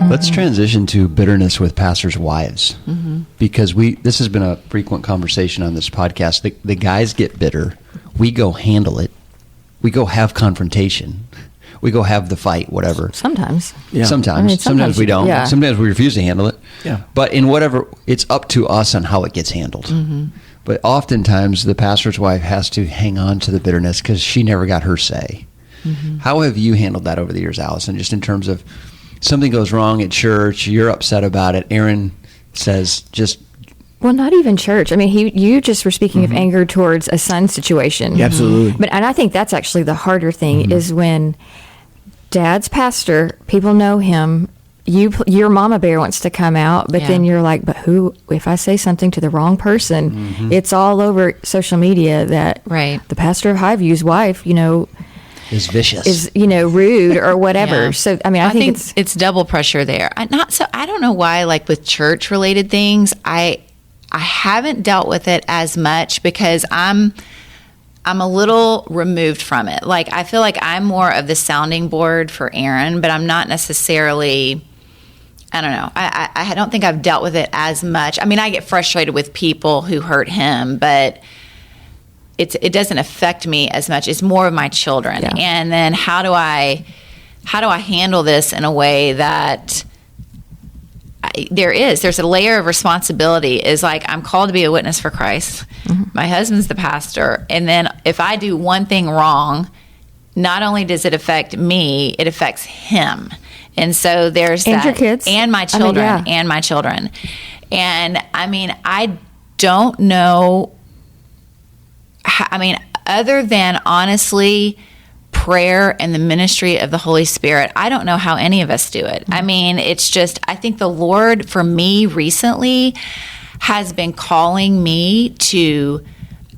Let's transition to bitterness with pastors' wives, because this has been a frequent conversation on this podcast. The guys get bitter. We go handle it. We go have confrontation. We go have the fight, whatever. Sometimes. Yeah. Sometimes we don't. Yeah. Sometimes we refuse to handle it. Yeah. But in whatever, it's up to us on how it gets handled. Mm-hmm. But oftentimes the pastor's wife has to hang on to the bitterness because she never got her say. Mm-hmm. How have you handled that over the years, Allison, just in terms of something goes wrong at church, you're upset about it. Aaron says well, not even church. I mean, you just were speaking of anger towards a son situation. Yeah, absolutely. And I think that's actually the harder thing is when dad's pastor, people know him, your mama bear wants to come out, but then you're like, but who, if I say something to the wrong person, it's all over social media that the pastor of Highview's wife, is vicious, is rude or whatever. Yeah. So I mean, I think it's double pressure there. I don't know why. Like with church related things, I haven't dealt with it as much because I'm a little removed from it. Like I feel like I'm more of the sounding board for Aaron, but I'm not necessarily. I don't know. I don't think I've dealt with it as much. I mean, I get frustrated with people who hurt him, but it doesn't affect me as much. It's more of my children. Yeah. And then how do I handle this in a way that there's a layer of responsibility is like, I'm called to be a witness for Christ. Mm-hmm. My husband's the pastor. And then if I do one thing wrong, not only does it affect me, it affects him. And so there's and that. And your kids. And my children. And my children. And I mean, I don't know. Other than honestly prayer and the ministry of the Holy Spirit, I don't know how any of us do it. I mean, it's just, I think the Lord for me recently has been calling me to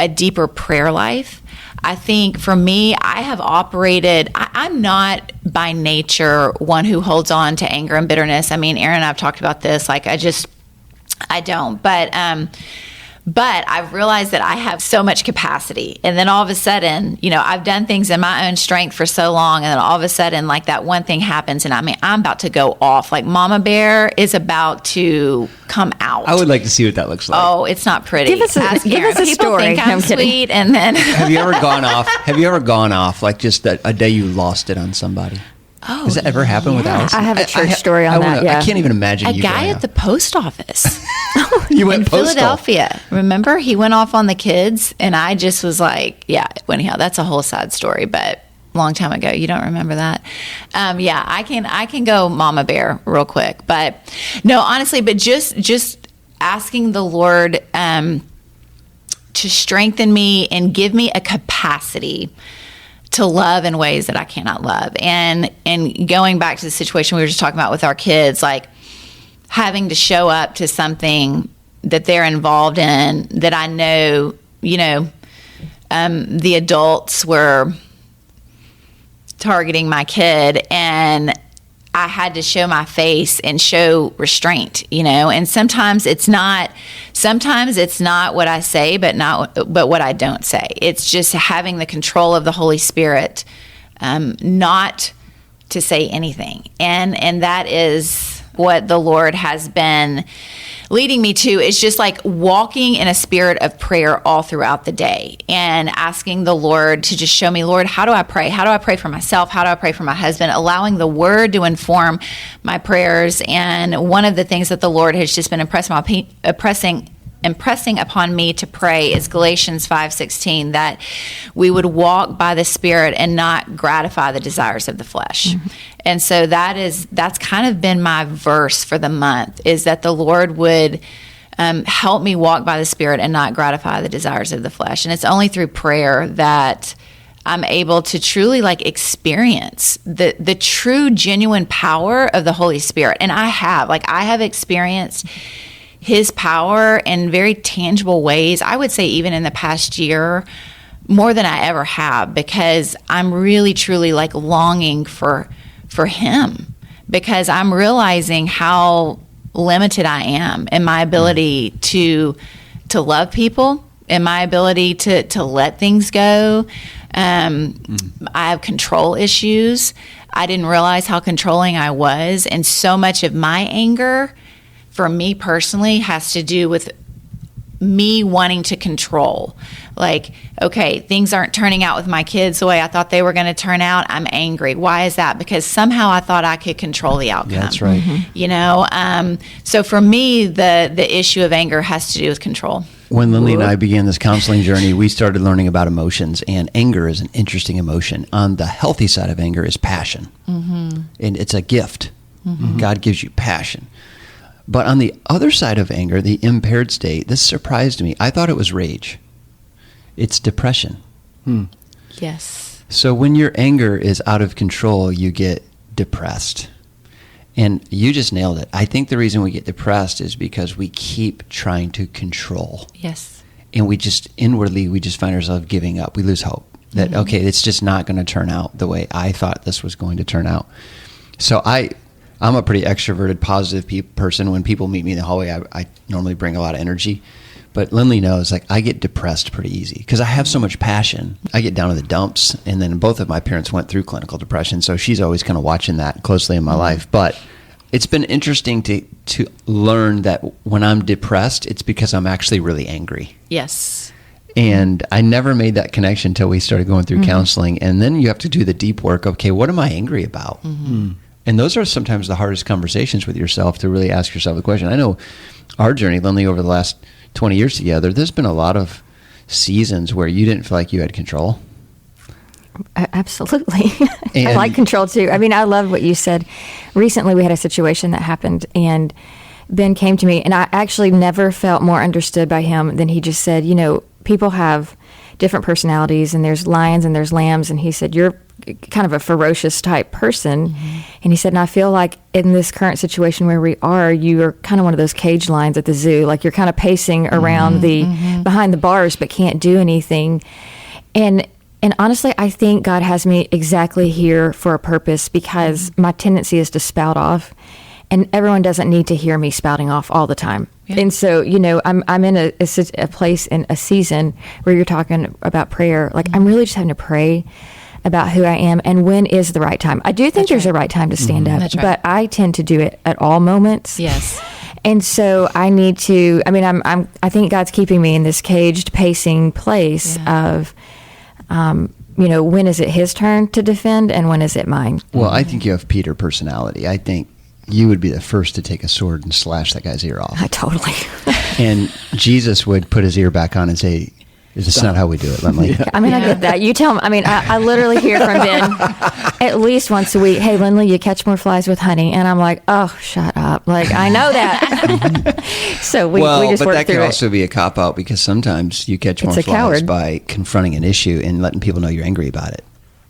a deeper prayer life. I think for me, I have operated, I'm not by nature one who holds on to anger and bitterness. I mean, Aaron and I have talked about this. Like, I don't. But I've realized that I have so much capacity. And then all of a sudden, I've done things in my own strength for so long. And then all of a sudden, like, that one thing happens. And I'm about to go off. Like, Mama Bear is about to come out. I would like to see what that looks like. Oh, it's not pretty. Give us a People story. think I'm sweet. And then. Have you ever gone off, like just a day you lost it on somebody? Oh, has that ever happened with Allison? I have a church story on that. Yeah. I can't even imagine a you guy going at the post office. You went in postal. Philadelphia. Remember, he went off on the kids, and I just was like, yeah. Anyhow, that's a whole sad story, but long time ago. You don't remember that? Yeah, I can go Mama Bear real quick, but no, honestly, but just asking the Lord to strengthen me and give me a capacity to love in ways that I cannot love. And going back to the situation we were just talking about with our kids, like having to show up to something that they're involved in that I know, the adults were targeting my kid, and I had to show my face and show restraint, and sometimes it's not what I say, but what I don't say. It's just having the control of the Holy Spirit, not to say anything. And that is what the Lord has been leading me to, is just like walking in a spirit of prayer all throughout the day and asking the Lord to just show me, Lord, how do I pray? How do I pray for myself? How do I pray for my husband? Allowing the Word to inform my prayers. And one of the things that the Lord has just been impressing upon me to pray is Galatians 5:16, that we would walk by the Spirit and not gratify the desires of the flesh. Mm-hmm. And so that's kind of been my verse for the month, is that the Lord would help me walk by the Spirit and not gratify the desires of the flesh. And it's only through prayer that I'm able to truly experience the true, genuine power of the Holy Spirit. And I have experienced His power in very tangible ways. I would say even in the past year, more than I ever have, because I'm really, truly longing for Him, because I'm realizing how limited I am in my ability to love people, in my ability to let things go. I have control issues. I didn't realize how controlling I was, and so much of my anger for me personally has to do with me wanting to control. Like, okay, things aren't turning out with my kids the way I thought they were going to turn out. I'm angry. Why is that? Because somehow I thought I could control the outcome. Yeah, that's right. Mm-hmm. So for me, the issue of anger has to do with control. When Lindley and I began this counseling journey, we started learning about emotions, and anger is an interesting emotion. On the healthy side of anger is passion, and it's a gift. Mm-hmm. God gives you passion. But on the other side of anger, the impaired state, this surprised me. I thought it was rage. It's depression. Yes. So when your anger is out of control, you get depressed. And you just nailed it. I think the reason we get depressed is because we keep trying to control. Yes. And we just inwardly, we just find ourselves giving up. We lose hope that, okay, it's just not going to turn out the way I thought this was going to turn out. So I'm a pretty extroverted, positive person. When people meet me in the hallway, I normally bring a lot of energy. But Lindley knows, I get depressed pretty easy because I have so much passion. I get down to the dumps, and then both of my parents went through clinical depression, so she's always kind of watching that closely in my life. But it's been interesting to learn that when I'm depressed, it's because I'm actually really angry. Yes. And I never made that connection until we started going through counseling. And then you have to do the deep work. Okay, what am I angry about? And those are sometimes the hardest conversations with yourself, to really ask yourself the question. I know our journey, Lindley, over the last 20 years together, there's been a lot of seasons where you didn't feel like you had control. Absolutely. I like control too. I mean, I love what you said. Recently we had a situation that happened, and Ben came to me, and I actually never felt more understood by him than he just said, people have different personalities, and there's lions and there's lambs. And he said, you're kind of a ferocious type person. And he said, and I feel like in this current situation where we are, you are kind of one of those cage lions at the zoo. Like, you're kind of pacing around behind the bars, but can't do anything. And And honestly, I think God has me exactly here for a purpose, because my tendency is to spout off, and everyone doesn't need to hear me spouting off all the time. Yeah. And so, I'm in a place in a season where you're talking about prayer. Like, I'm really just having to pray about who I am and when is the right time. I do think there's a right time to stand up, but I tend to do it at all moments. Yes. And so I need to, I think God's keeping me in this caged pacing place of, when is it his turn to defend and when is it mine? Well, I think you have Peter personality. I think you would be the first to take a sword and slash that guy's ear off. Totally. And Jesus would put his ear back on and say, "Is this not how we do it, Lindley?" Yeah. I get that. You tell me. I literally hear from Ben at least once a week, "Hey, Lindley, you catch more flies with honey." And I'm like, "Oh, shut up. Like, I know that." So we just work through it. But that can also be a cop-out, because sometimes you catch more flies by confronting an issue and letting people know you're angry about it.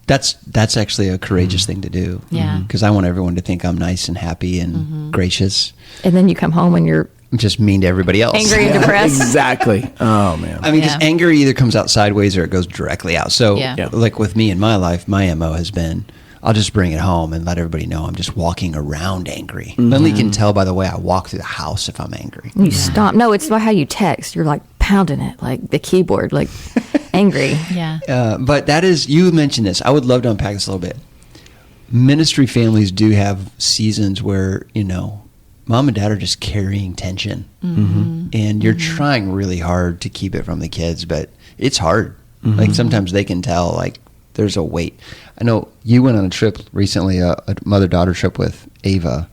That's actually a courageous thing to do. Yeah. Because I want everyone to think I'm nice and happy and gracious. And then you come home and you're just mean to everybody else. Angry and depressed. Exactly. Oh, man. I mean, because anger either comes out sideways or it goes directly out. So, like with me in my life, my MO has been, I'll just bring it home and let everybody know I'm just walking around angry. Lindley can tell by the way I walk through the house if I'm angry. You stomp. No, it's about how you text. You're like pounding it, like the keyboard, like angry. Yeah. But that is, you mentioned this. I would love to unpack this a little bit. Ministry families do have seasons where, mom and dad are just carrying tension. And you're trying really hard to keep it from the kids, but it's hard. Like sometimes they can tell, like, there's a weight. I know you went on a trip recently, a mother-daughter trip with Ava,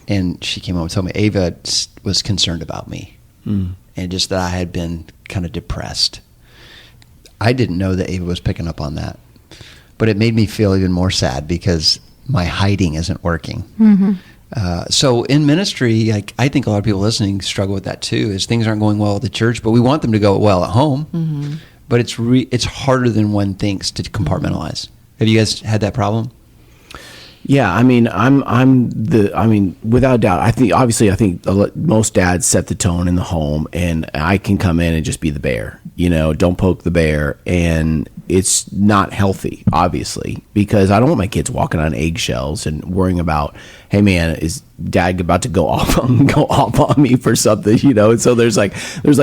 and she came home and told me Ava was concerned about me, and just that I had been kind of depressed. I didn't know that Ava was picking up on that, but it made me feel even more sad because my hiding isn't working. So in ministry, I think a lot of people listening struggle with that too, is things aren't going well at the church, but we want them to go well at home. But it's harder than one thinks to compartmentalize. Have you guys had that problem? Yeah, without doubt, I think most dads set the tone in the home, and I can come in and just be the bear, don't poke the bear. And it's not healthy, obviously, because I don't want my kids walking on eggshells and worrying about, hey man, is dad about to go off on me for something, And so there's like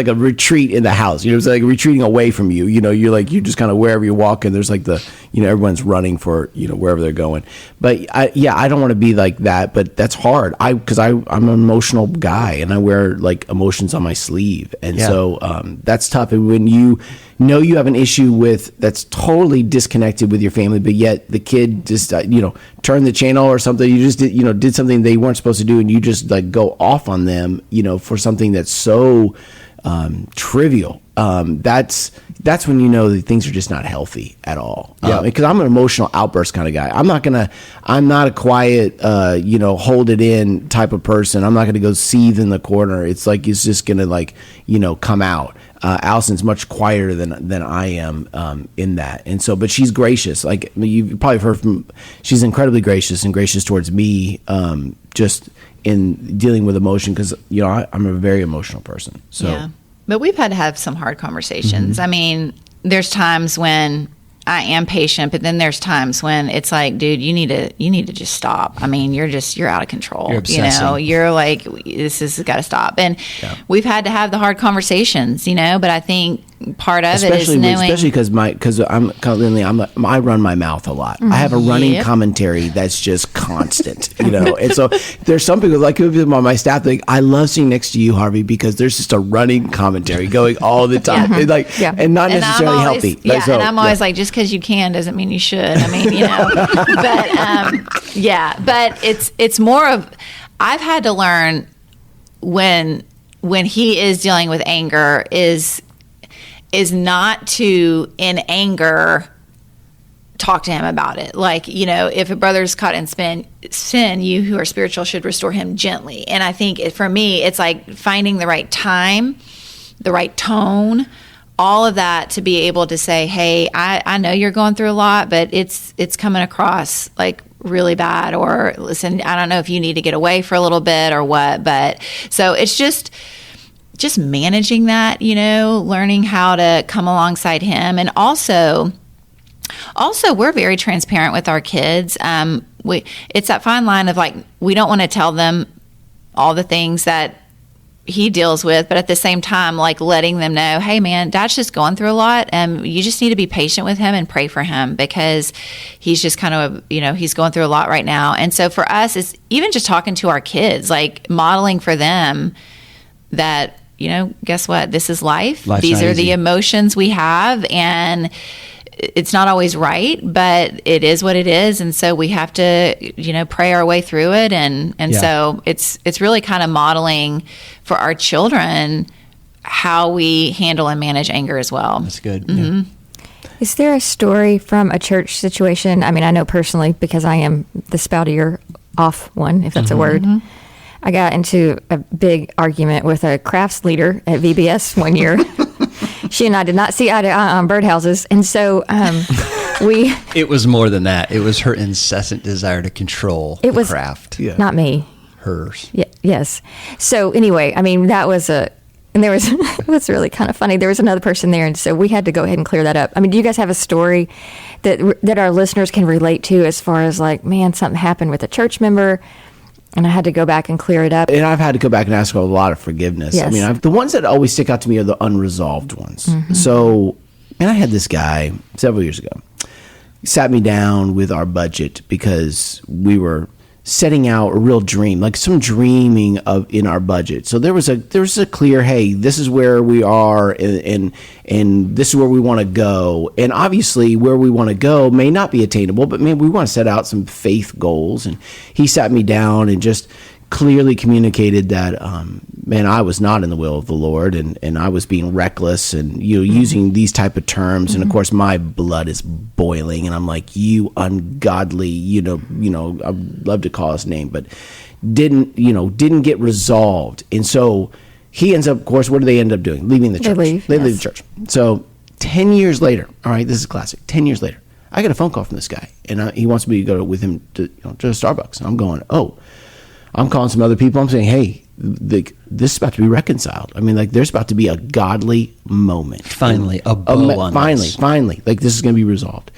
a retreat in the house, it's like retreating away from you, you're just kind of wherever you walk, and there's like the, everyone's running for, wherever they're going. But I don't want to be like that, but that's hard. Because I'm an emotional guy, and I wear like emotions on my sleeve. And so that's tough. And when you know you have an issue that's totally disconnected with your family, but yet the kid just, turned the channel or something, you just did something they weren't supposed to do, and you just like go off on them, for something that's so trivial. That's when that things are just not healthy at all. Because I'm an emotional outburst kind of guy. I'm not a quiet, hold it in type of person. I'm not gonna go seethe in the corner. It's like it's just gonna come out. Allison's much quieter than I am in that, and so, but she's gracious. Like you've probably heard from, she's incredibly gracious and gracious towards me, just in dealing with emotion, because I'm a very emotional person. So. Yeah. But we've had to have some hard conversations. I mean, there's times when I am patient, but then there's times when it's like, dude, you need to just stop. I mean, you're out of control. You're obsessing. You're like, this has got to stop. And we've had to have the hard conversations, but I think part of it is knowing, especially because I run my mouth a lot. I have a running commentary that's just constant, And so there's some people like on my staff, like, I love sitting next to you, Harvie, because there's just a running commentary going all the time, and not necessarily healthy. Yeah, and I'm always like, just because you can doesn't mean you should. I mean, but it's more of, I've had to learn when he is dealing with anger is not to, in anger, talk to him about it. Like, if a brother's caught in sin, you who are spiritual should restore him gently. And I think for me, it's like finding the right time, the right tone, all of that to be able to say, hey, I know you're going through a lot, but it's coming across like really bad, or listen, I don't know if you need to get away for a little bit or what. But so it's just managing that, learning how to come alongside him. And also also we're very transparent with our kids. It's that fine line of like, we don't want to tell them all the things that he deals with, but at the same time, like letting them know, hey man, Dad's just going through a lot, and you just need to be patient with him and pray for him, because he's just kind of, he's going through a lot right now. And so for us, it's even just talking to our kids, like modeling for them that, guess what? This is life. These are the emotions we have, and it's not always right, but it is what it is. And so we have to, pray our way through it. And so it's really kind of modeling for our children how we handle and manage anger as well. That's good. Mm-hmm. Yeah. Is there a story from a church situation? I mean, I know personally, because I am the spoutier off one, if that's a word. Mm-hmm. I got into a big argument with a crafts leader at VBS one year. She and I did not see eye to eye on birdhouses. And so It was more than that. It was her incessant desire to control the craft. Yeah. Not me. Hers. Yeah, yes. So anyway, I mean, that was it was really kind of funny. There was another person there, and so we had to go ahead and clear that up. I mean, do you guys have a story that our listeners can relate to, as far as like, man, something happened with a church member, and I had to go back and clear it up? And I've had to go back and ask for a lot of forgiveness. Yes. I mean, the ones that always stick out to me are the unresolved ones. Mm-hmm. So, and I had this guy several years ago. He sat me down with our budget because we were setting out a real dream, like some dreaming in our budget. So there was a clear, hey, this is where we are, and this is where we want to go. And obviously where we want to go may not be attainable, but man, we want to set out some faith goals. And he sat me down and just clearly communicated that, man, I was not in the will of the Lord, and I was being reckless and using these type of terms. Mm-hmm. And of course my blood is boiling, and I'm like, you ungodly, I'd love to call his name, but didn't get resolved. And so he ends up, of course, what do they end up doing? Leaving the church. They leave the church. So 10 years later, all right, this is classic. 10 years later, I get a phone call from this guy, and he wants me to go with him to Starbucks. And I'm going, I'm calling some other people. I'm saying, hey, this is about to be reconciled. I mean, like, there's about to be a godly moment. Finally, a bow on this. Finally, like, this is going to be resolved.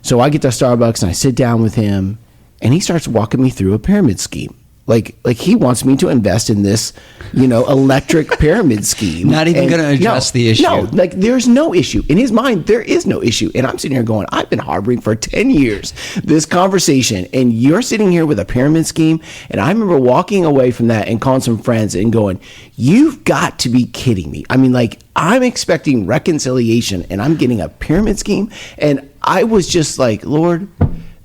So I get to Starbucks, and I sit down with him, and he starts walking me through a pyramid scheme. Like he wants me to invest in this, electric pyramid scheme. Not even going to address the issue. No, like, there's no issue. In his mind, there is no issue. And I'm sitting here going, I've been harboring for 10 years this conversation, and you're sitting here with a pyramid scheme. And I remember walking away from that and calling some friends and going, you've got to be kidding me. I mean, like, I'm expecting reconciliation, and I'm getting a pyramid scheme. And I was just like, Lord,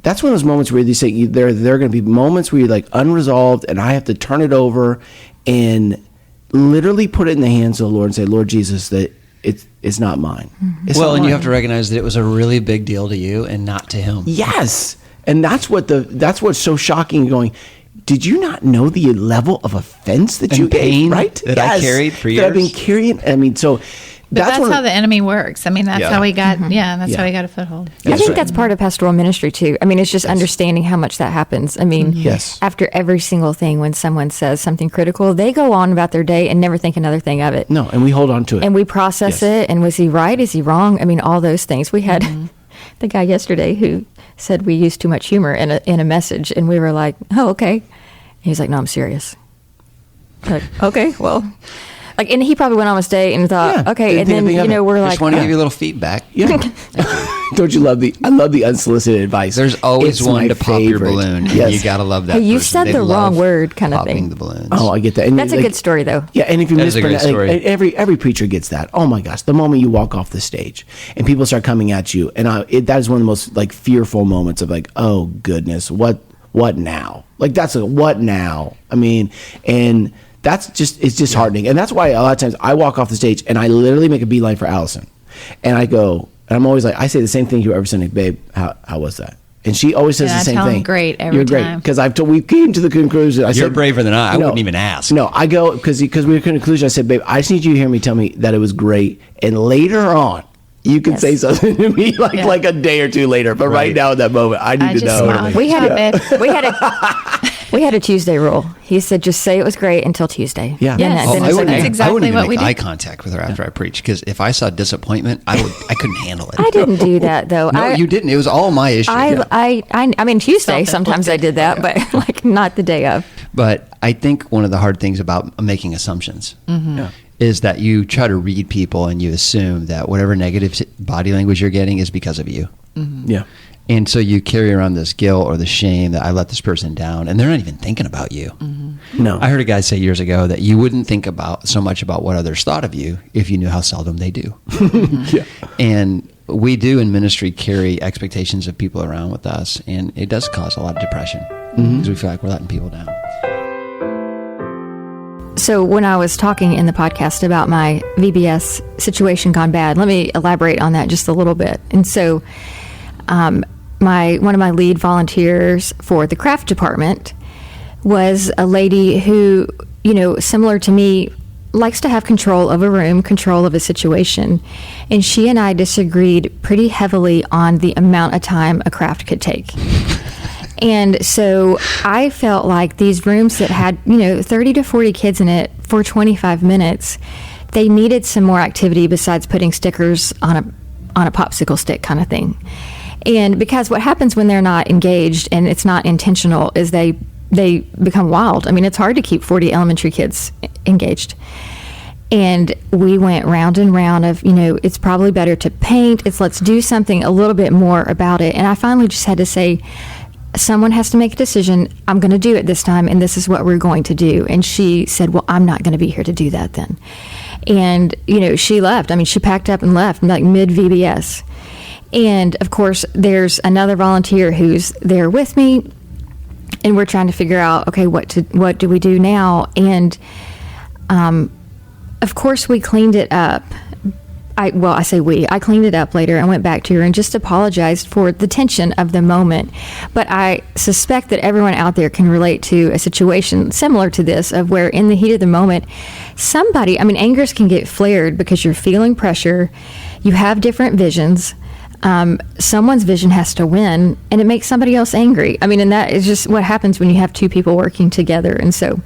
that's one of those moments where you say there are going to be moments where you're like unresolved, and I have to turn it over and literally put it in the hands of the Lord and say, Lord Jesus, that it's not mine. Mm-hmm. It's well, not and mine. you have to recognize that it was a really big deal to you and not to him. Yes, and that's what's so shocking. Going, did you not know the level of offense that you pain, right? That I carried for years? That I've been carrying. I mean, so. But that's how the enemy works. I mean, that's how we got, how we got a foothold. I think that's part of pastoral ministry too. I mean, it's just understanding how much that happens. I mean, after every single thing, when someone says something critical, they go on about their day and never think another thing of it. No, and we hold on to it. And we process it. And was he right? Is he wrong? I mean, all those things. We had the guy yesterday who said we used too much humor in a message. And we were like, oh, okay. And he was like, no, I'm serious. Like, okay, well... Like, and he probably went on his day and thought, okay, and then, we're like... Just want to give you a little feedback. Yeah. Don't you love I love the unsolicited advice. There's always one to pop your balloon. Yes. And you got to love that Hey, you person. said the wrong word kind of popping thing. the balloons. Oh, I get that. And that's a good story, though. Yeah, and if you mispronounce, every preacher gets that. Oh my gosh, the moment you walk off the stage and people start coming at you, and that is one of the most like fearful moments of like, oh goodness, what now? Like that's a what now? I mean, and it's just heartening. And that's why a lot of times I walk off the stage and I literally make a beeline for Allison. And I go, and I'm always like, I say the same thing to her every Sunday, babe, how was that? And she always says the same thing. Great every You're time. Because we came to the conclusion. You're braver than I wouldn't even ask. No, I go, because we were to the conclusion, I said, babe, I just need you to hear me tell me that it was great. And later on, you can say something to me like a day or two later. But right now in that moment, I need to know. We had We had a Tuesday rule. He said, just say it was great until Tuesday. Yeah. Yes. Then I it's wouldn't okay. That's exactly even what we make did. eye contact with her after I preached, because if I saw disappointment, I couldn't handle it. I didn't do that, though. No, you didn't. It was all my issue. I mean, Tuesday, sometimes I did that, but like not the day of. But I think one of the hard things about making assumptions is that you try to read people and you assume that whatever negative body language you're getting is because of you. Yeah. And so you carry around this guilt or the shame that I let this person down, and they're not even thinking about you. No. I heard a guy say years ago that you wouldn't think about so much about what others thought of you if you knew how seldom they do. Yeah. And we do in ministry carry expectations of people around with us, and it does cause a lot of depression because we feel like we're letting people down. So when I was talking in the podcast about my VBS situation gone bad, let me elaborate on that just a little bit. And so one of my lead volunteers for the craft department was a lady who, similar to me, likes to have control of a room, control of a situation. And she and I disagreed pretty heavily on the amount of time a craft could take. And so I felt like these rooms that had, 30 to 40 kids in it for 25 minutes, they needed some more activity besides putting stickers on a popsicle stick kind of thing. And because what happens when they're not engaged and it's not intentional is they become wild. I mean, it's hard to keep 40 elementary kids engaged. And we went round and round of, it's probably better to paint. Let's do something a little bit more about it. And I finally just had to say, someone has to make a decision. I'm going to do it this time, and this is what we're going to do. And she said, well, I'm not going to be here to do that then. And, she left. I mean, she packed up and left, like mid-VBS. And, of course, there's another volunteer who's there with me, and we're trying to figure out, okay, what do we do now? And, of course, we cleaned it up. I cleaned it up later and went back to her and just apologized for the tension of the moment. But I suspect that everyone out there can relate to a situation similar to this, of where in the heat of the moment, angers can get flared because you're feeling pressure. You have different visions. Someone's vision has to win, and it makes somebody else angry. And that is just what happens when you have two people working together. And so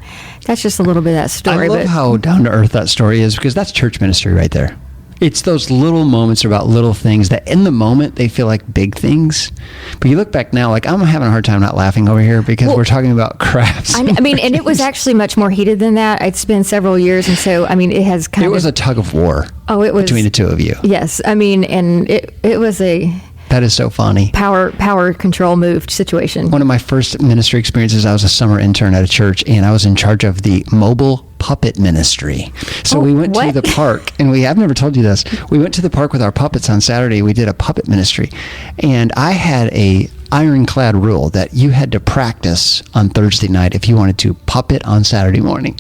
that's just a little bit of that story. I love how down to earth that story is, because that's church ministry right there. It's those little moments about little things that in the moment they feel like big things. But you look back now, like I'm having a hard time not laughing over here because we're talking about crafts. And it was actually much more heated than that. It's been several years. And so, it has It was a tug of war between the two of you. Yes. And it was That is so funny. Power control moved situation. One of my first ministry experiences, I was a summer intern at a church, and I was in charge of the mobile puppet ministry. So we went to the park, and I've never told you this. We went to the park with our puppets on Saturday. We did a puppet ministry, and I had a ironclad rule that you had to practice on Thursday night if you wanted to puppet on Saturday morning.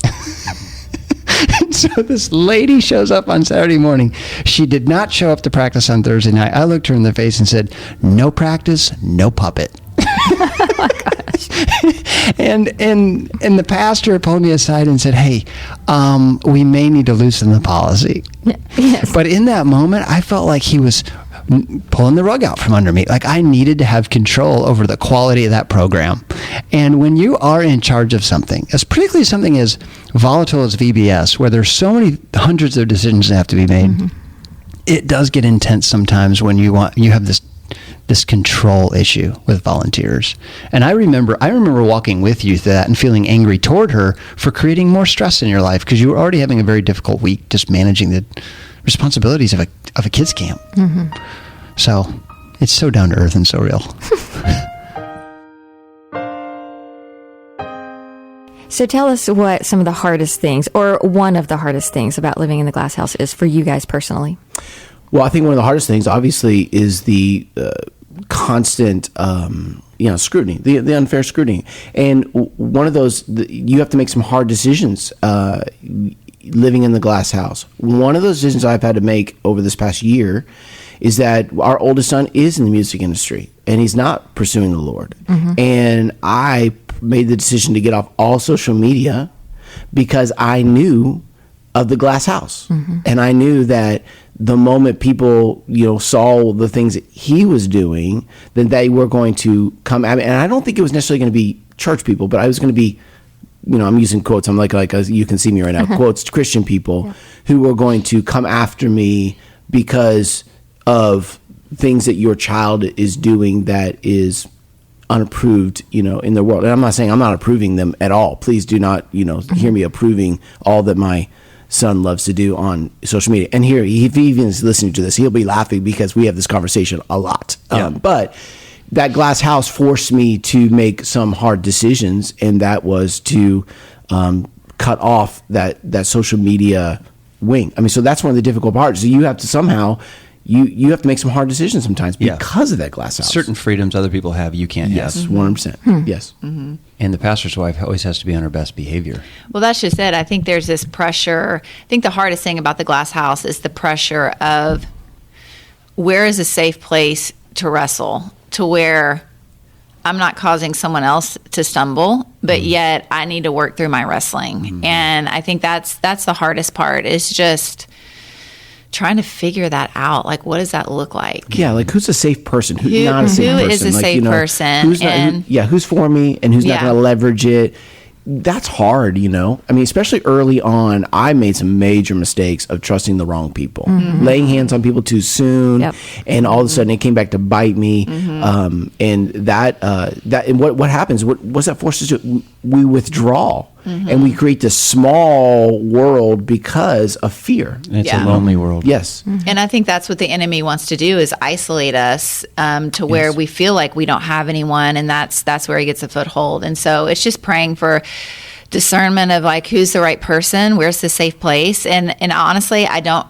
And so this lady shows up on Saturday morning. She did not show up to practice on Thursday night. I looked her in the face and said, no practice, no puppet. Oh my gosh. And the pastor pulled me aside and said, hey, we may need to loosen the policy. Yes. But in that moment, I felt like he was pulling the rug out from under me. Like I needed to have control over the quality of that program. And when you are in charge of something, as particularly something as volatile as VBS, where there's so many hundreds of decisions that have to be made, it does get intense sometimes when you have this control issue with volunteers. And I remember walking with you through that and feeling angry toward her for creating more stress in your life, because you were already having a very difficult week just managing the responsibilities of a kids camp. So it's so down to earth and so real. So tell us what some of the hardest things, or one of the hardest things about living in the glass house is for you guys personally. Well, I think one of the hardest things, obviously, is the constant, scrutiny, the unfair scrutiny. And one of those, you have to make some hard decisions living in the glass house. One of those decisions I've had to make over this past year is that our oldest son is in the music industry, and he's not pursuing the Lord. And I made the decision to get off all social media because I knew of the glass house. And I knew that the moment people, saw the things that he was doing, then they were going to come at me. And I don't think it was necessarily going to be church people, but I was going to be, I'm using quotes. I'm like you can see me right now, quotes, Christian people who were going to come after me because of things that your child is doing that is unapproved, in the world. And I'm not saying I'm not approving them at all. Please do not, hear me approving all that my son loves to do on social media. And here, if he even is listening to this, he'll be laughing because we have this conversation a lot. But that glass house forced me to make some hard decisions, and that was to cut off that social media wing. I mean, so that's one of the difficult parts. So you have to somehow, you have to make some hard decisions sometimes because of that glass house. Certain freedoms other people have, you can't have. Yes, 100%. Yes. Mm-hmm. And the pastor's wife always has to be on her best behavior. Well, that's just it. I think there's this pressure. I think the hardest thing about the glass house is the pressure of where is a safe place to wrestle, to where I'm not causing someone else to stumble, but yet I need to work through my wrestling. And I think that's the hardest part, is just trying to figure that out. Like, what does that look like? Yeah, like who's a safe person? Who's not a safe person? Who is a safe person? Who's not, who's for me and who's not going to leverage it? That's hard, I mean, especially early on, I made some major mistakes of trusting the wrong people, laying hands on people too soon, and all of a sudden it came back to bite me. And that and what happens? What's that force us to? We withdraw, and we create this small world because of fear. And it's a lonely world. Yes, and I think that's what the enemy wants to do, is isolate us to where we feel like we don't have anyone, and that's where he gets a foothold. And so it's just praying for discernment of like, who's the right person, where's the safe place. And honestly, I don't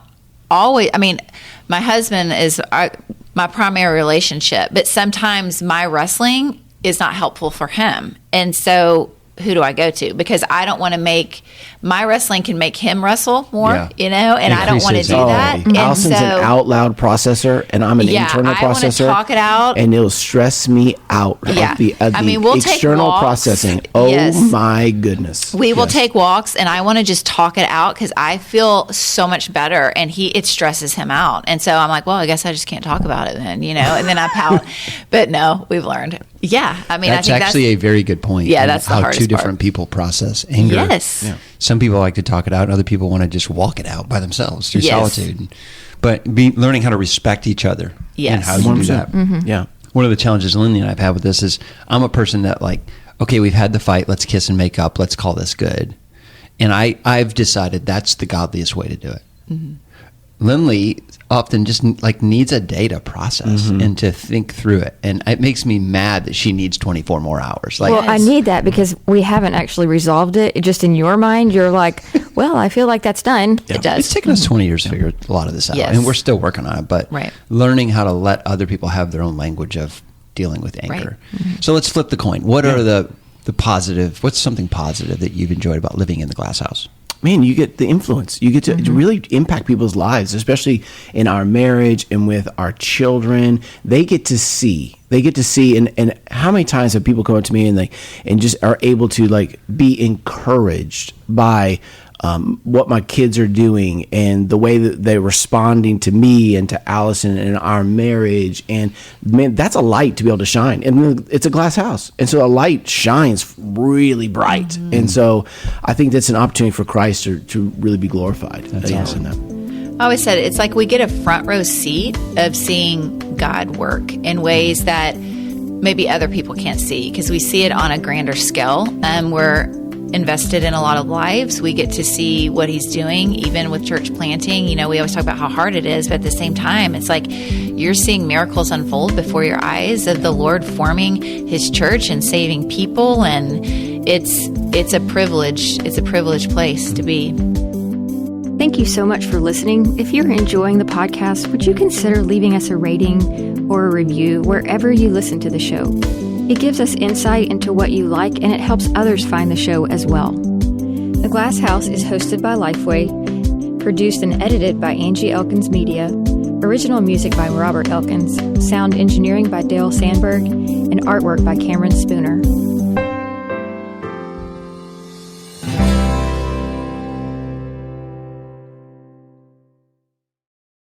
always, I mean, my husband is my primary relationship, but sometimes my wrestling is not helpful for him. And so who do I go to? Because I don't want to my wrestling can make him wrestle more, and I don't want to do that. And Allison's an out loud processor, and I'm an internal processor. I want to talk it out. And it'll stress me out. Yeah. We'll external take processing. Oh my goodness. We will take walks, and I want to just talk it out because I feel so much better, and it stresses him out. And so I'm like, well, I guess I just can't talk about it then, and then I pout. But no, we've learned. Yeah. I mean, that's actually a very good point. Yeah, that's the hardest two different people process anger. Yes. Yeah. Some people like to talk it out, and other people want to just walk it out by themselves through solitude. But learning how to respect each other and how you do that. Yeah. One of the challenges Lindsay and I've had with this is I'm a person that okay, we've had the fight, let's kiss and make up, let's call this good. And I've decided that's the godliest way to do it. Lindley often just needs a day to process and to think through it. And it makes me mad that she needs 24 more hours. I need that because we haven't actually resolved it. Just in your mind, you're like, well, I feel like that's done. Yeah. It does. It's taken us 20 years to figure a lot of this out. And we're still working on it. But learning how to let other people have their own language of dealing with anger. Right. So let's flip the coin. What are the positive, what's something positive that you've enjoyed about living in the glass house? Man, you get the influence. You get to really impact people's lives, especially in our marriage and with our children. They get to see, and how many times have people come up to me and just are able to be encouraged by what my kids are doing and the way that they're responding to me and to Allison and our marriage. And man, that's a light to be able to shine. And it's a glass house. And so a light shines really bright. And so I think that's an opportunity for Christ to really be glorified. That's awesome. I always said it's like we get a front row seat of seeing God work in ways that maybe other people can't see, because we see it on a grander scale. We're invested in a lot of lives. We get to see what he's doing, even with church planting. We always talk about how hard it is, but at the same time, it's like you're seeing miracles unfold before your eyes of the Lord forming his church and saving people. And it's a privilege. It's a privileged place to be. Thank you so much for listening. If you're enjoying the podcast, would you consider leaving us a rating or a review wherever you listen to the show? It gives us insight into what you like, and it helps others find the show as well. The Glass House is hosted by Lifeway, produced and edited by Angie Elkins Media, original music by Robert Elkins, sound engineering by Dale Sandberg, and artwork by Cameron Spooner.